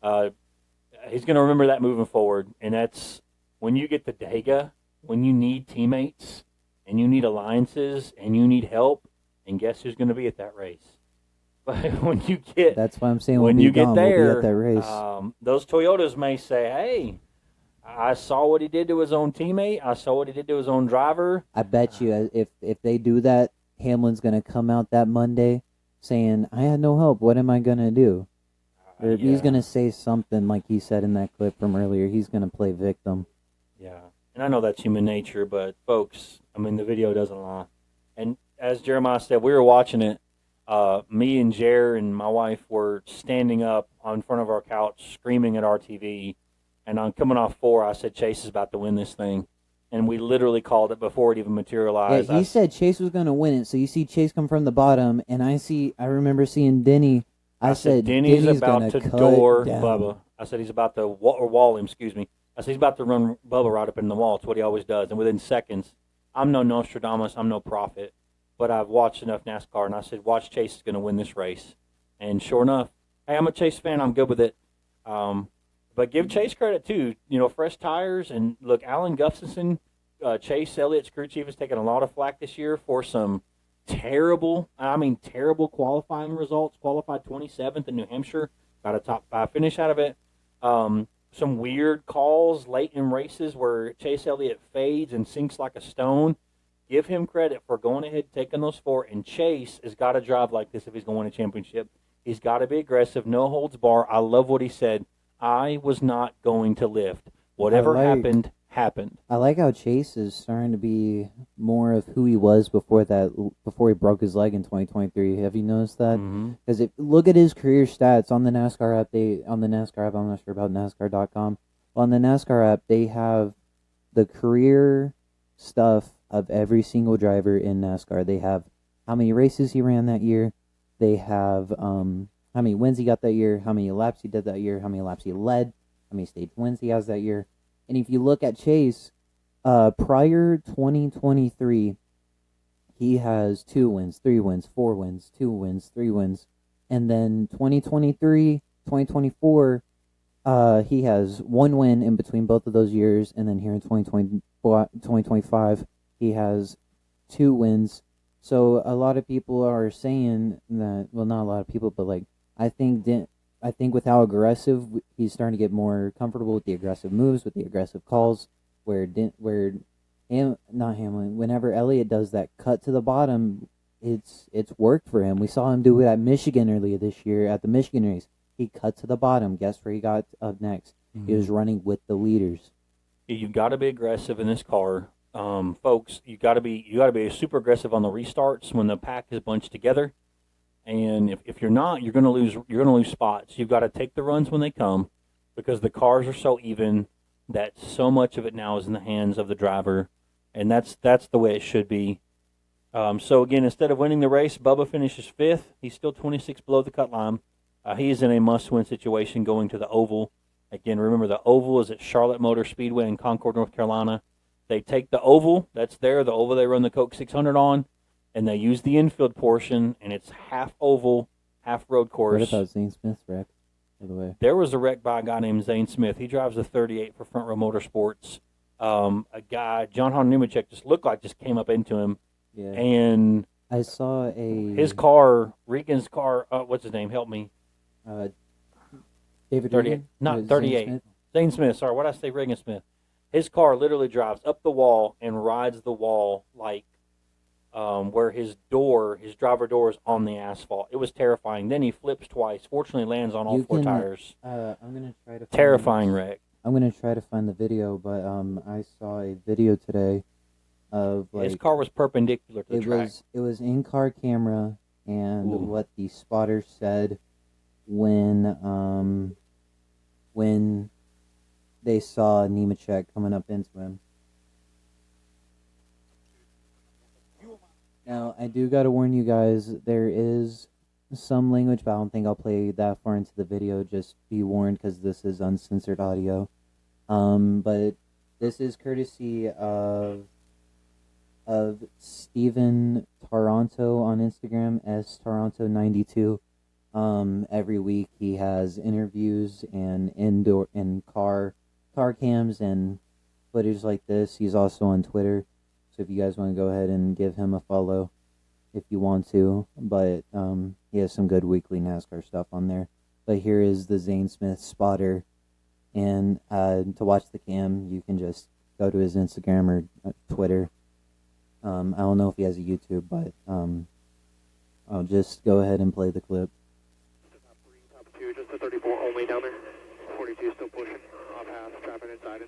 he's going to remember that moving forward. And that's when you get to Dega, when you need teammates and you need alliances and you need help, and guess who's going to be at that race? But when you get, that's why I'm saying when you get there, we'll be at that race. Those Toyotas may say, "Hey, I saw what he did to his own teammate. I saw what he did to his own driver." I bet you, if they do that, Hamlin's going to come out that Monday saying, "I had no help. What am I going to do?" Or he's going to say something like he said in that clip from earlier. He's going to play victim. Yeah, and I know that's human nature, but folks, I mean, the video doesn't lie. And as Jeremiah said, we were watching it. Me and Jer and my wife were standing up in front of our couch screaming at our TV. And on coming off 4, I said, Chase is about to win this thing. And we literally called it before it even materialized. Yeah, he said Chase was going to win it. So you see Chase come from the bottom, and I remember seeing Denny. I said Denny's about to door down. Bubba. I said he's about to wall him, excuse me. I said he's about to run Bubba right up in the wall. It's what he always does. And within seconds, I'm no Nostradamus, I'm no prophet. But I've watched enough NASCAR, and I said, watch, Chase is going to win this race. And sure enough, hey, I'm a Chase fan. I'm good with it. But give Chase credit, too. You know, fresh tires. And, look, Alan Gustafson, Chase Elliott's crew chief, has taken a lot of flack this year for some terrible qualifying results. Qualified 27th in New Hampshire. Got a top 5 finish out of it. Some weird calls late in races where Chase Elliott fades and sinks like a stone. Give him credit for going ahead, taking those 4, and Chase has got to drive like this if he's going to win a championship. He's got to be aggressive, no holds bar. I love what he said. I was not going to lift. Whatever happened, happened. I like how Chase is starting to be more of who he was before he broke his leg in 2023. Have you noticed that? Because look at his career stats on the NASCAR update, on the NASCAR app. I'm not sure about NASCAR.com. On the NASCAR app, they have the career stuff of every single driver in NASCAR. They have how many races he ran that year. They have how many wins he got that year, how many laps he did that year, how many laps he led, how many stage wins he has that year. And if you look at Chase, prior 2023, he has 2 wins, 3 wins, 4 wins, 2 wins, 3 wins. And then 2023, 2024, he has 1 win in between both of those years. And then here in 2025, he has 2 wins. So a lot of people are saying that, well, not a lot of people, but like I think with how aggressive he's starting to get more comfortable with the aggressive moves, with the aggressive calls, whenever Elliott does that cut to the bottom, it's worked for him. We saw him do it at Michigan earlier this year at the Michigan race. He cut to the bottom. Guess where he got up next? He was running with the leaders. You've got to be aggressive in this car, folks. You got to be super aggressive on the restarts when the pack is bunched together. And if you're not, you're gonna lose spots. You've got to take the runs when they come, because the cars are so even that so much of it now is in the hands of the driver, and that's the way it should be. So again, instead of winning the race, Bubba finishes 5th. He's still 26 below the cut line. He is in a must-win situation going to the Oval. Again, remember the Oval is at Charlotte Motor Speedway in Concord, North Carolina. They take the Oval, that's there, the Oval they run the Coke 600 on, and they use the infield portion, and it's half oval, half road course. What about Zane Smith's wreck, by the way? There was a wreck by a guy named Zane Smith. He drives a 38 for Front Row Motorsports. A guy, John Hunter Nemechek, just came up into him, Yeah. and I saw his car, Regan's car, what's his name? Help me. David 38, Regan? not Zane 38. Smith? Zane Smith, sorry, what did I say? Regan Smith. His car literally drives up the wall and rides the wall like where his driver door is on the asphalt. It was terrifying. Then he flips twice. Fortunately, lands on all four tires. I'm gonna try to Terrifying wreck. I'm gonna try to find the video, but I saw a video today of His car was perpendicular to the track. It was in car camera, and Ooh. what the spotter said when they saw Nemechek coming up into him. Now, I do got to warn you guys, there is some language, but I don't think I'll play that far into the video. Just be warned, because this is uncensored audio. But this is courtesy of Steven Taranto on Instagram, staranto92. Every week he has interviews and indoor and car cams and footage like this. He's also on Twitter. So if you guys want to go ahead and give him a follow if you want to. But he has some good weekly NASCAR stuff on there. But here is the Zane Smith spotter. And to watch the cam, you can just go to his Instagram or Twitter. I don't know if he has a YouTube, but I'll just go ahead and play the clip. Top 3, top 2, just the 34 only down there. 42 still pushing. Off half, trapping inside.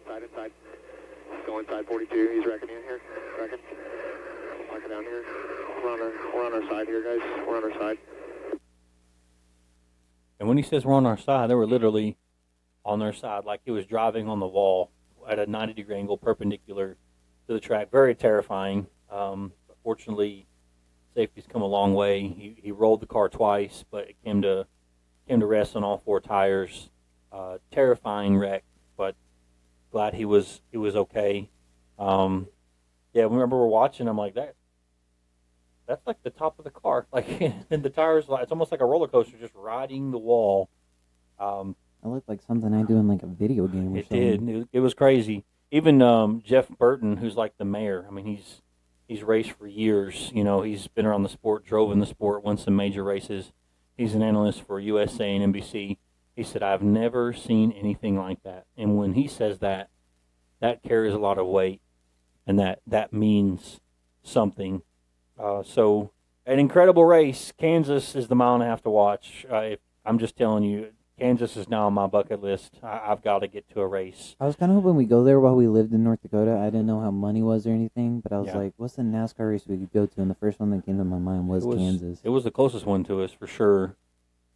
Go inside 42, he's wrecking in here. Wrecking. Lock it down here. We're on our side here, guys. We're on our side. And when he says we're on our side, they were literally on their side, like he was driving on the wall at a 90-degree angle perpendicular to the track. Very terrifying. Fortunately, safety's come a long way. He rolled the car twice, but it came to rest on all four tires. Terrifying wreck, but glad he was okay. Yeah, remember we're watching. I'm like that's like the top of the car, like, and the tires. It's almost like a roller coaster, just riding the wall. It looked like something I do in like a video game or It something. did. It was crazy. Even Jeff Burton, who's like the mayor. I mean, he's raced for years. You know, he's been around the sport, drove in the sport, won some major races. He's an analyst for USA and NBC. He said, I've never seen anything like that. And when he says that, that carries a lot of weight, and that means something. So, an incredible race. Kansas is the mile and a half to watch. I'm just telling you, Kansas is now on my bucket list. I've got to get to a race. I was kind of hoping we go there while we lived in North Dakota. I didn't know how money was or anything, but I was Yeah. like, what's the NASCAR race we could go to? And the first one that came to my mind was Kansas. It was the closest one to us for sure.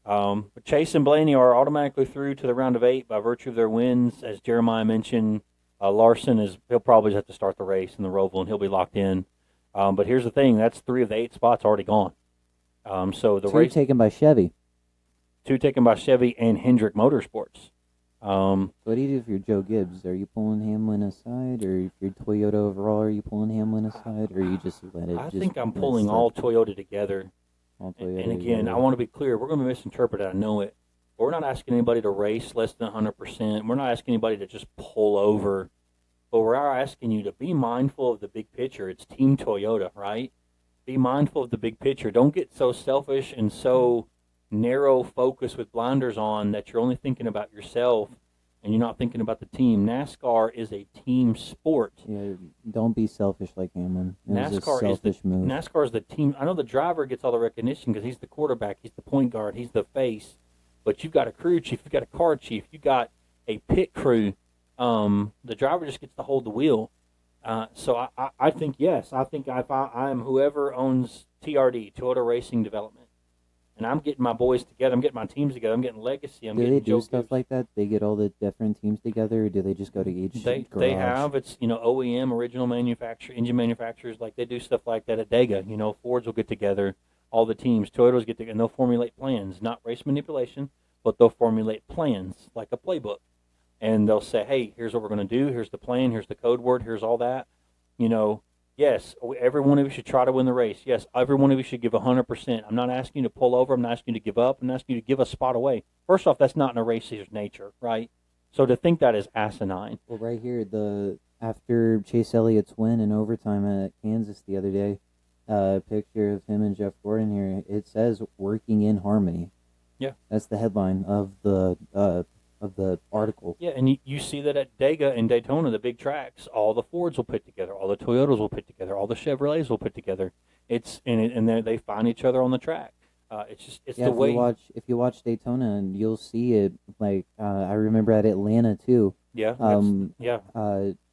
But Chase and Blaney are automatically through to the round of 8 by virtue of their wins. As Jeremiah mentioned, Larson he'll probably just have to start the race in the Roval, and he'll be locked in. But here's the thing: that's 3 of the 8 spots already gone. So the 2 race taken by Chevy. 2 taken by Chevy and Hendrick Motorsports. So what do you do if you're Joe Gibbs? Are you pulling Hamlin aside, or if you're Toyota overall, are you pulling Hamlin aside, or you just let it? I just think I'm let it pulling slip? all Toyota together. All And Toyota again, together. I want to be clear. We're going to be misinterpreted. I know it. But we're not asking anybody to race less than 100%. We're not asking anybody to just pull over. But we are asking you to be mindful of the big picture. It's Team Toyota, right? Be mindful of the big picture. Don't get so selfish and so narrow focused with blinders on that you're only thinking about yourself and you're not thinking about the team. NASCAR is a team sport. Yeah, don't be selfish like Hamlin. It was a selfish move. NASCAR is the team. I know the driver gets all the recognition because he's the quarterback, he's the point guard, he's the face. But you've got a crew chief, you've got a car chief, you've got a pit crew. The driver just gets to hold the wheel. So I think, yes, I think if I'm whoever owns TRD, Toyota Racing Development, and I'm getting my boys together, I'm getting my teams together, I'm getting Legacy, I'm Do getting they do Joe stuff Gibbs. like that? They get all the different teams together, or do they just go to each They garage? have, it's, OEM, original manufacturer, engine manufacturers, like they do stuff like that at Dega. Fords will get together, all the teams, Toyotas get together, and they'll formulate plans, not race manipulation, but they'll formulate plans, like a playbook. And they'll say, hey, here's what we're going to do, here's the plan, here's the code word, here's all that. Yes, every one of you should try to win the race. Yes, every one of you should give 100%. I'm not asking you to pull over. I'm not asking you to give up. I'm asking you to give a spot away. First off, that's not in a racer's nature, right? So to think that is asinine. Well, right here, after Chase Elliott's win in overtime at Kansas the other day, a picture of him and Jeff Gordon here. It says "Working in Harmony." Yeah, that's the headline of the article. Yeah, and you see that at Dega and Daytona, the big tracks. All the Fords will put together, all the Toyotas will put together, all the Chevrolets will put together. And they find each other on the track. It's the way. If you watch Daytona, and you'll see it. Like I remember at Atlanta too. Yeah.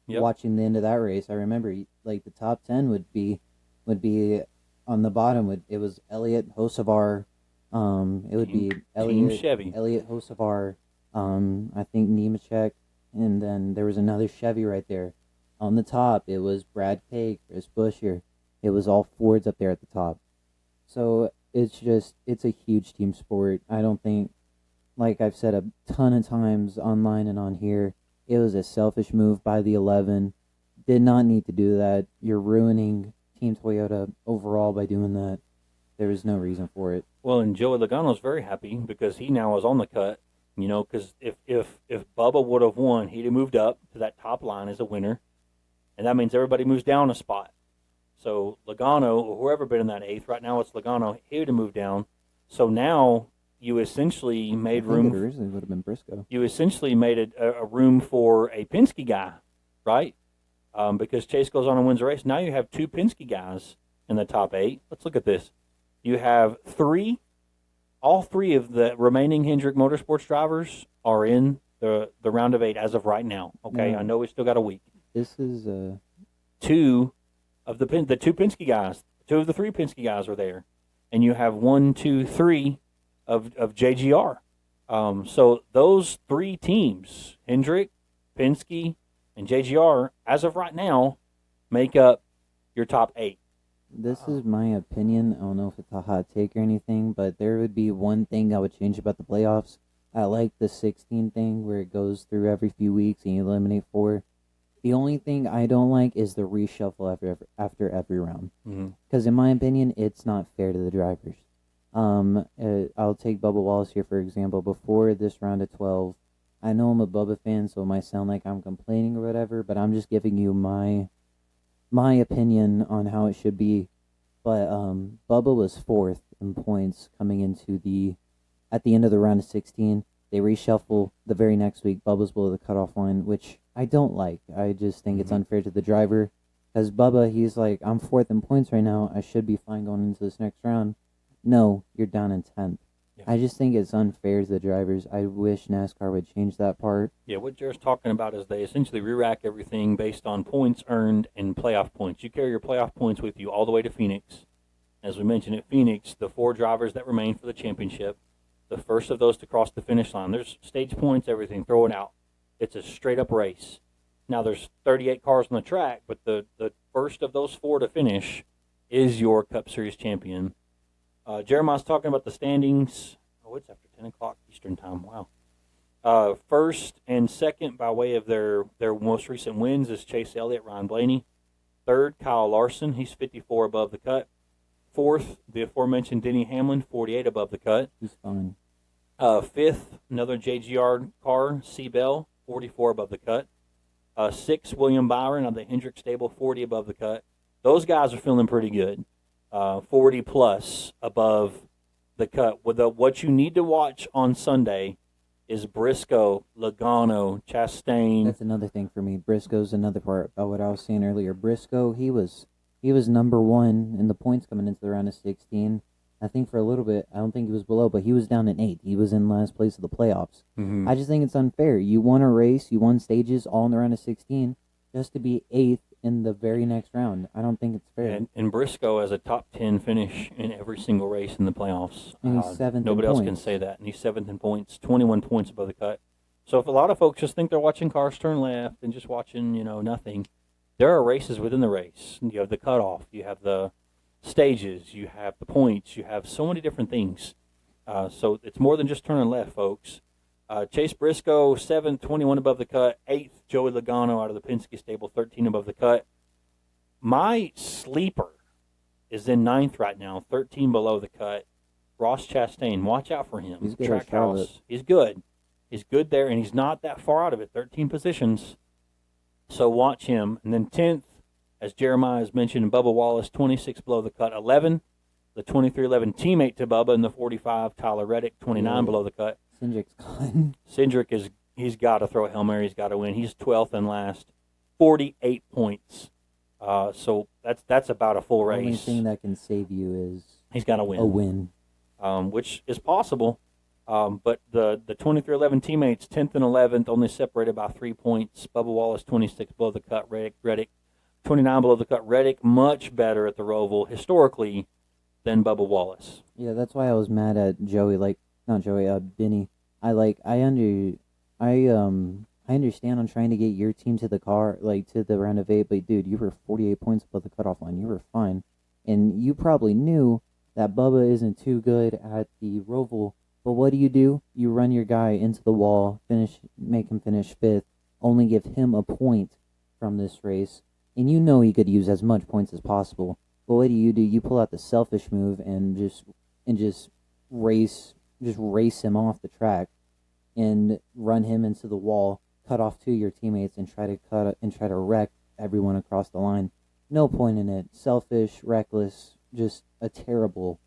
Watching the end of that race, I remember like the top 10 would be on the bottom. It was Elliott, Hocevar. It would be Elliott, Team Chevy. Elliott, Hocevar. I think Nemechek, and then there was another Chevy right there. On the top, it was Brad Kay, Chris Buescher. It was all Fords up there at the top. So it's a huge team sport. I don't think, like I've said a ton of times online and on here, it was a selfish move by the 11. Did not need to do that. You're ruining Team Toyota overall by doing that. There was no reason for it. Well, and Joey Logano's very happy because he now is on the cut. Because if Bubba would have won, he'd have moved up to that top line as a winner, and that means everybody moves down a spot. So Logano, or whoever been in that eighth, right now it's Logano, he would have moved down. So now you essentially made room. It originally would have been Briscoe. You essentially made a room for a Penske guy, right? Because Chase goes on and wins the race. Now you have two Penske guys in the top 8. Let's look at this. You have all three of the remaining Hendrick Motorsports drivers are in the round of 8 as of right now. Okay, Yeah. I know we still got a week. This is Two of the two Penske guys, 2 of the 3 Penske guys are there, and you have 1, 2, 3 of JGR. So those 3 teams, Hendrick, Penske, and JGR, as of right now, make up your top 8. This is my opinion. I don't know if it's a hot take or anything, but there would be one thing I would change about the playoffs. I like the 16 thing where it goes through every few weeks and you eliminate 4. The only thing I don't like is the reshuffle after every round. Because in my opinion, it's not fair to the drivers. I'll take Bubba Wallace here, for example. Before this round of 12, I know I'm a Bubba fan, so it might sound like I'm complaining or whatever, but I'm just giving you my opinion on how it should be. But Bubba was 4th in points coming into at the end of the round of 16. They reshuffle the very next week. Bubba's below the cutoff line, which I don't like. I just think it's unfair to the driver. Because Bubba, he's like, I'm 4th in points right now. I should be fine going into this next round. No, you're down in 10th. Yeah. I just think it's unfair to the drivers. I wish NASCAR would change that part. Yeah, what Jared's talking about is they essentially re-rack everything based on points earned and playoff points. You carry your playoff points with you all the way to Phoenix. As we mentioned at Phoenix, the 4 drivers that remain for the championship, the first of those to cross the finish line. There's stage points, everything, throw it out. It's a straight-up race. Now, there's 38 cars on the track, but the first of those 4 to finish is your Cup Series champion. Jeremiah's talking about the standings. Oh, it's after 10 o'clock Eastern time. Wow. First and second by way of their most recent wins is Chase Elliott, Ryan Blaney. Third, Kyle Larson. He's 54 above the cut. Fourth, the aforementioned Denny Hamlin, 48 above the cut. He's fine. Fifth, another JGR car, C. Bell, 44 above the cut. Sixth, William Byron of the Hendrick stable, 40 above the cut. Those guys are feeling pretty good. 40 plus above the cut. What you need to watch on Sunday is Briscoe, Logano, Chastain. That's another thing for me. Briscoe's another part of what I was saying earlier. Briscoe, he was number 1 in the points coming into the round of 16. I think for a little bit, I don't think he was below, but he was down in 8th. He was in last place of the playoffs. Mm-hmm. I just think it's unfair. You won a race, you won stages all in the round of 16, just to be 8th in the very next round. I don't think it's fair. And Briscoe has a top 10 finish in every single race in the playoffs. And he's 7th in Nobody else can points. say that. And he's 7th in points, 21 points above the cut. So if a lot of folks just think they're watching cars turn left and just watching, nothing, there are races within the race. You have the cutoff, you have the stages, you have the points, you have so many different things. So it's more than just turning left, folks. Chase Briscoe, 7th, 21 above the cut. 8th, Joey Logano out of the Penske stable, 13 above the cut. My sleeper is in 9th right now, 13 below the cut. Ross Chastain, watch out for him. He's good at Charlotte. Trackhouse, he's good. He's good there, and he's not that far out of it, 13 positions. So watch him. And then 10th, as Jeremiah has mentioned, Bubba Wallace, 26 below the cut. 11, the 2311 teammate to Bubba in the 45, Tyler Reddick, 29 below the cut. Cindric's gone. Cindric he's got to throw a Hail Mary. He's got to win. He's 12th and last, 48 points. So that's about a full race. The only thing that can save you is He's got to win. a win. Which is possible. But the 2311 teammates, 10th and 11th, only separated by 3 points. Bubba Wallace, 26 below the cut. Reddick, 29 below the cut. Reddick, much better at the Roval historically than Bubba Wallace. Yeah, that's why I was mad at Joey. Benny. I understand on trying to get your team to the car, to the round of 8, but dude, you were 48 points above the cutoff line. You were fine. And you probably knew that Bubba isn't too good at the Roval, but what do? You run your guy into the wall, make him finish 5th, only give him a point from this race, and you know he could use as much points as possible. But what do? You pull out the selfish move and just race him off the track and run him into the wall, cut off 2 of your teammates, and try to wreck everyone across the line. No point in it. Selfish, reckless, just a terrible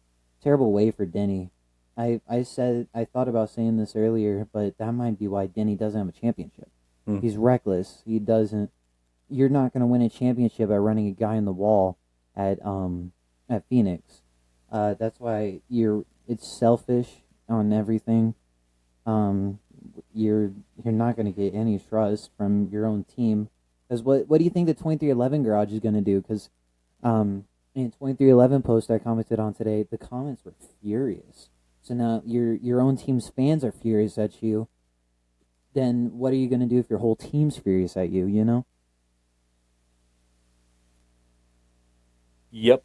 way for Denny. I thought about saying this earlier, but that might be why Denny doesn't have a championship. He's reckless. You're not going to win a championship by running a guy in the wall at Phoenix. That's why it's selfish on everything. You're not going to get any trust from your own team. Because what do you think the 2311 garage is going to do? Because in 2311 post I commented on today, the comments were furious. So now your own team's fans are furious at you. Then what are you going to do if your whole team's furious at you, Yep.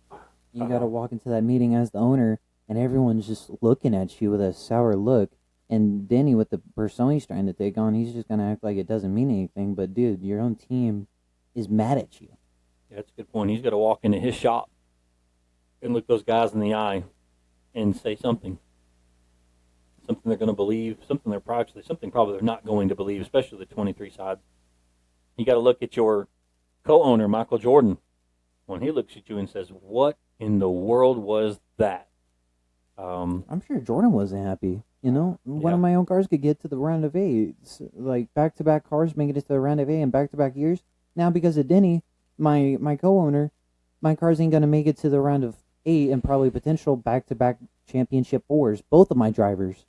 You got to walk into that meeting as the owner, and everyone's just looking at you with a sour look. And Denny, with the persona he's trying to take on, he's just going to act like it doesn't mean anything. But, dude, your own team is mad at you. Yeah, that's a good point. He's got to walk into his shop and look those guys in the eye and say something. Something they're going to believe, something probably they're not going to believe, especially the 23 side. You got to look at your co-owner, Michael Jordan, when he looks at you and says, "What in the world was that?" I'm sure Jordan wasn't happy. One of my own cars could get to the round of 8. Back-to-back cars making it to the round of 8 in back-to-back years. Now, because of Denny, my co-owner, my cars ain't going to make it to the round of 8 and probably potential back-to-back championship 4s. Both of my drivers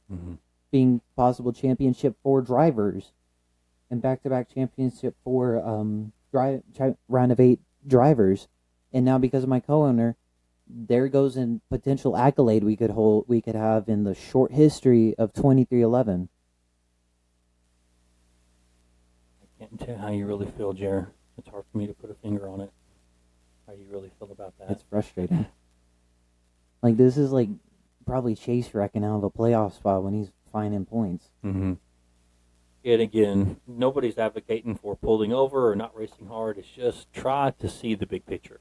being possible championship 4 drivers and back-to-back championship 4 round of 8 drivers. And now because of my co-owner, there goes a potential accolade we could have in the short history of 2311. I can't tell how you really feel, Jer. It's hard for me to put a finger on it. How you really feel about that? It's frustrating. This is probably Chase wrecking out of a playoff spot when he's fine in points. Mm-hmm. And again, nobody's advocating for pulling over or not racing hard. It's just try to see the big picture.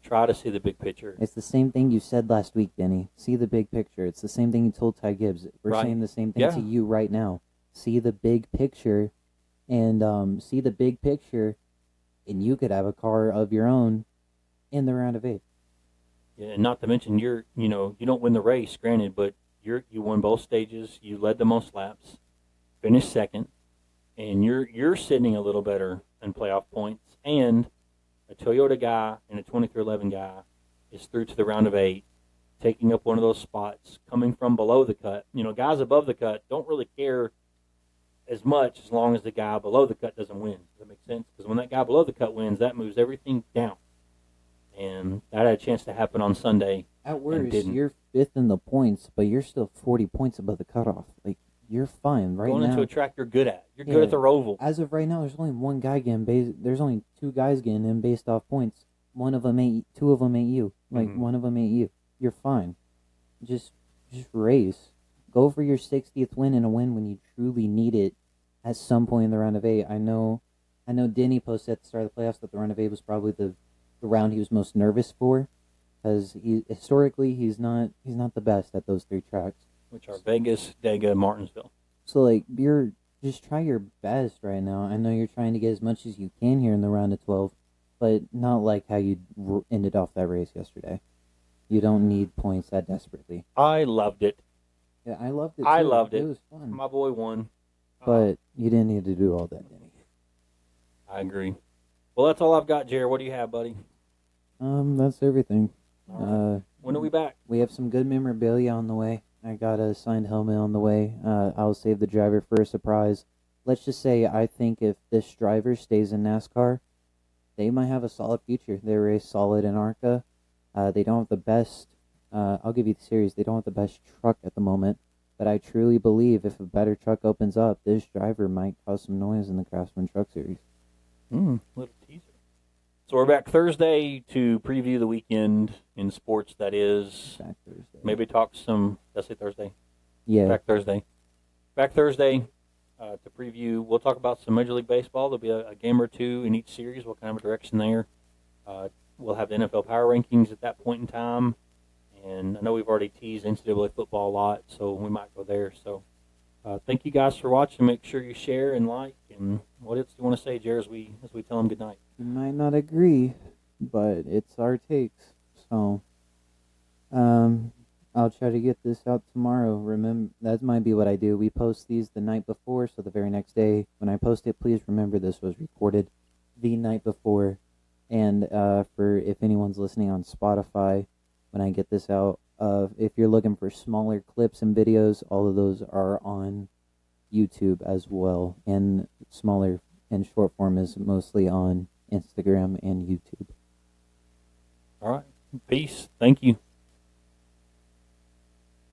Try to see the big picture. It's the same thing you said last week, Denny. See the big picture. It's the same thing you told Ty Gibbs. We're saying the same thing to you right now. See the big picture, and and you could have a car of your own in the round of 8. Yeah, and not to mention you don't win the race, granted, but you won both stages. You led the most laps, finished second, and you're sitting a little better in playoff points. And a Toyota guy and a 2311 guy is through to the round of 8. taking up one of those spots, coming from below the cut. You know, guys above the cut don't really care as much as long as the guy below the cut doesn't win. Does that make sense? Because when that guy below the cut wins, that moves everything down. And that had a chance to happen on Sunday. At worst, didn't. you're fifth in the points, but you're still 40 points above the cutoff. Like, you're fine right Going now. into a track you're good at. You're Yeah. good at the Roval. As of right now, there's only one guy getting there's only two guys getting in based off points. One of them ain't, two of them ain't you. Like, Mhm. one of them ain't you. You're fine. Just race. Go for your 60th win and a win when you truly need it at some point in the round of 8. I know Denny posted at the start of the playoffs that the round of 8 was probably the round he was most nervous for, because historically he's not the best at those 3 tracks. Which are Vegas, Dega, Martinsville. So like you're just try your best right now. I know you're trying to get as much as you can here in the round of 12, but not like how you ended off that race yesterday. You don't need points that desperately. I loved it. Yeah, I loved it. Too. I loved it. It was fun, My boy won. but you didn't need to do all that, Denny. I agree. Well, that's all I've got, Jared. What do you have, buddy? That's everything. When are we back? We have some good memorabilia on the way. I got a signed helmet on the way. I'll save the driver for a surprise. Let's just say I think if this driver stays in NASCAR, they might have a solid future. They race solid in ARCA. They don't have the best. I'll give you the series. They don't have the best truck at the moment, but I truly believe if a better truck opens up, this driver might cause some noise in the Craftsman Truck Series. Little teaser. So we're back Thursday to preview the weekend in sports. That is, Back Thursday. maybe talk some. Did I say Thursday? Yeah. Back Thursday. Back Thursday to preview. We'll talk about some Major League Baseball. There'll be a game or two in each series. What kind of a direction there? We'll have the NFL power rankings at that point in time. And I know we've already teased NCAA football a lot, so we might go there. So thank you guys for watching. Make sure you share and like. And what else do you want to say, Jared, as we tell them good night? You might not agree, but it's our takes. So, I'll try to get this out tomorrow. Remember, that might be what I do. We post these the night before, so the very next day when I post it, please remember this was recorded the night before. And for if anyone's listening on Spotify, when I get this out, if you're looking for smaller clips and videos, all of those are on YouTube as well, and smaller and short form is mostly on Instagram and YouTube. All right. Peace. Thank you.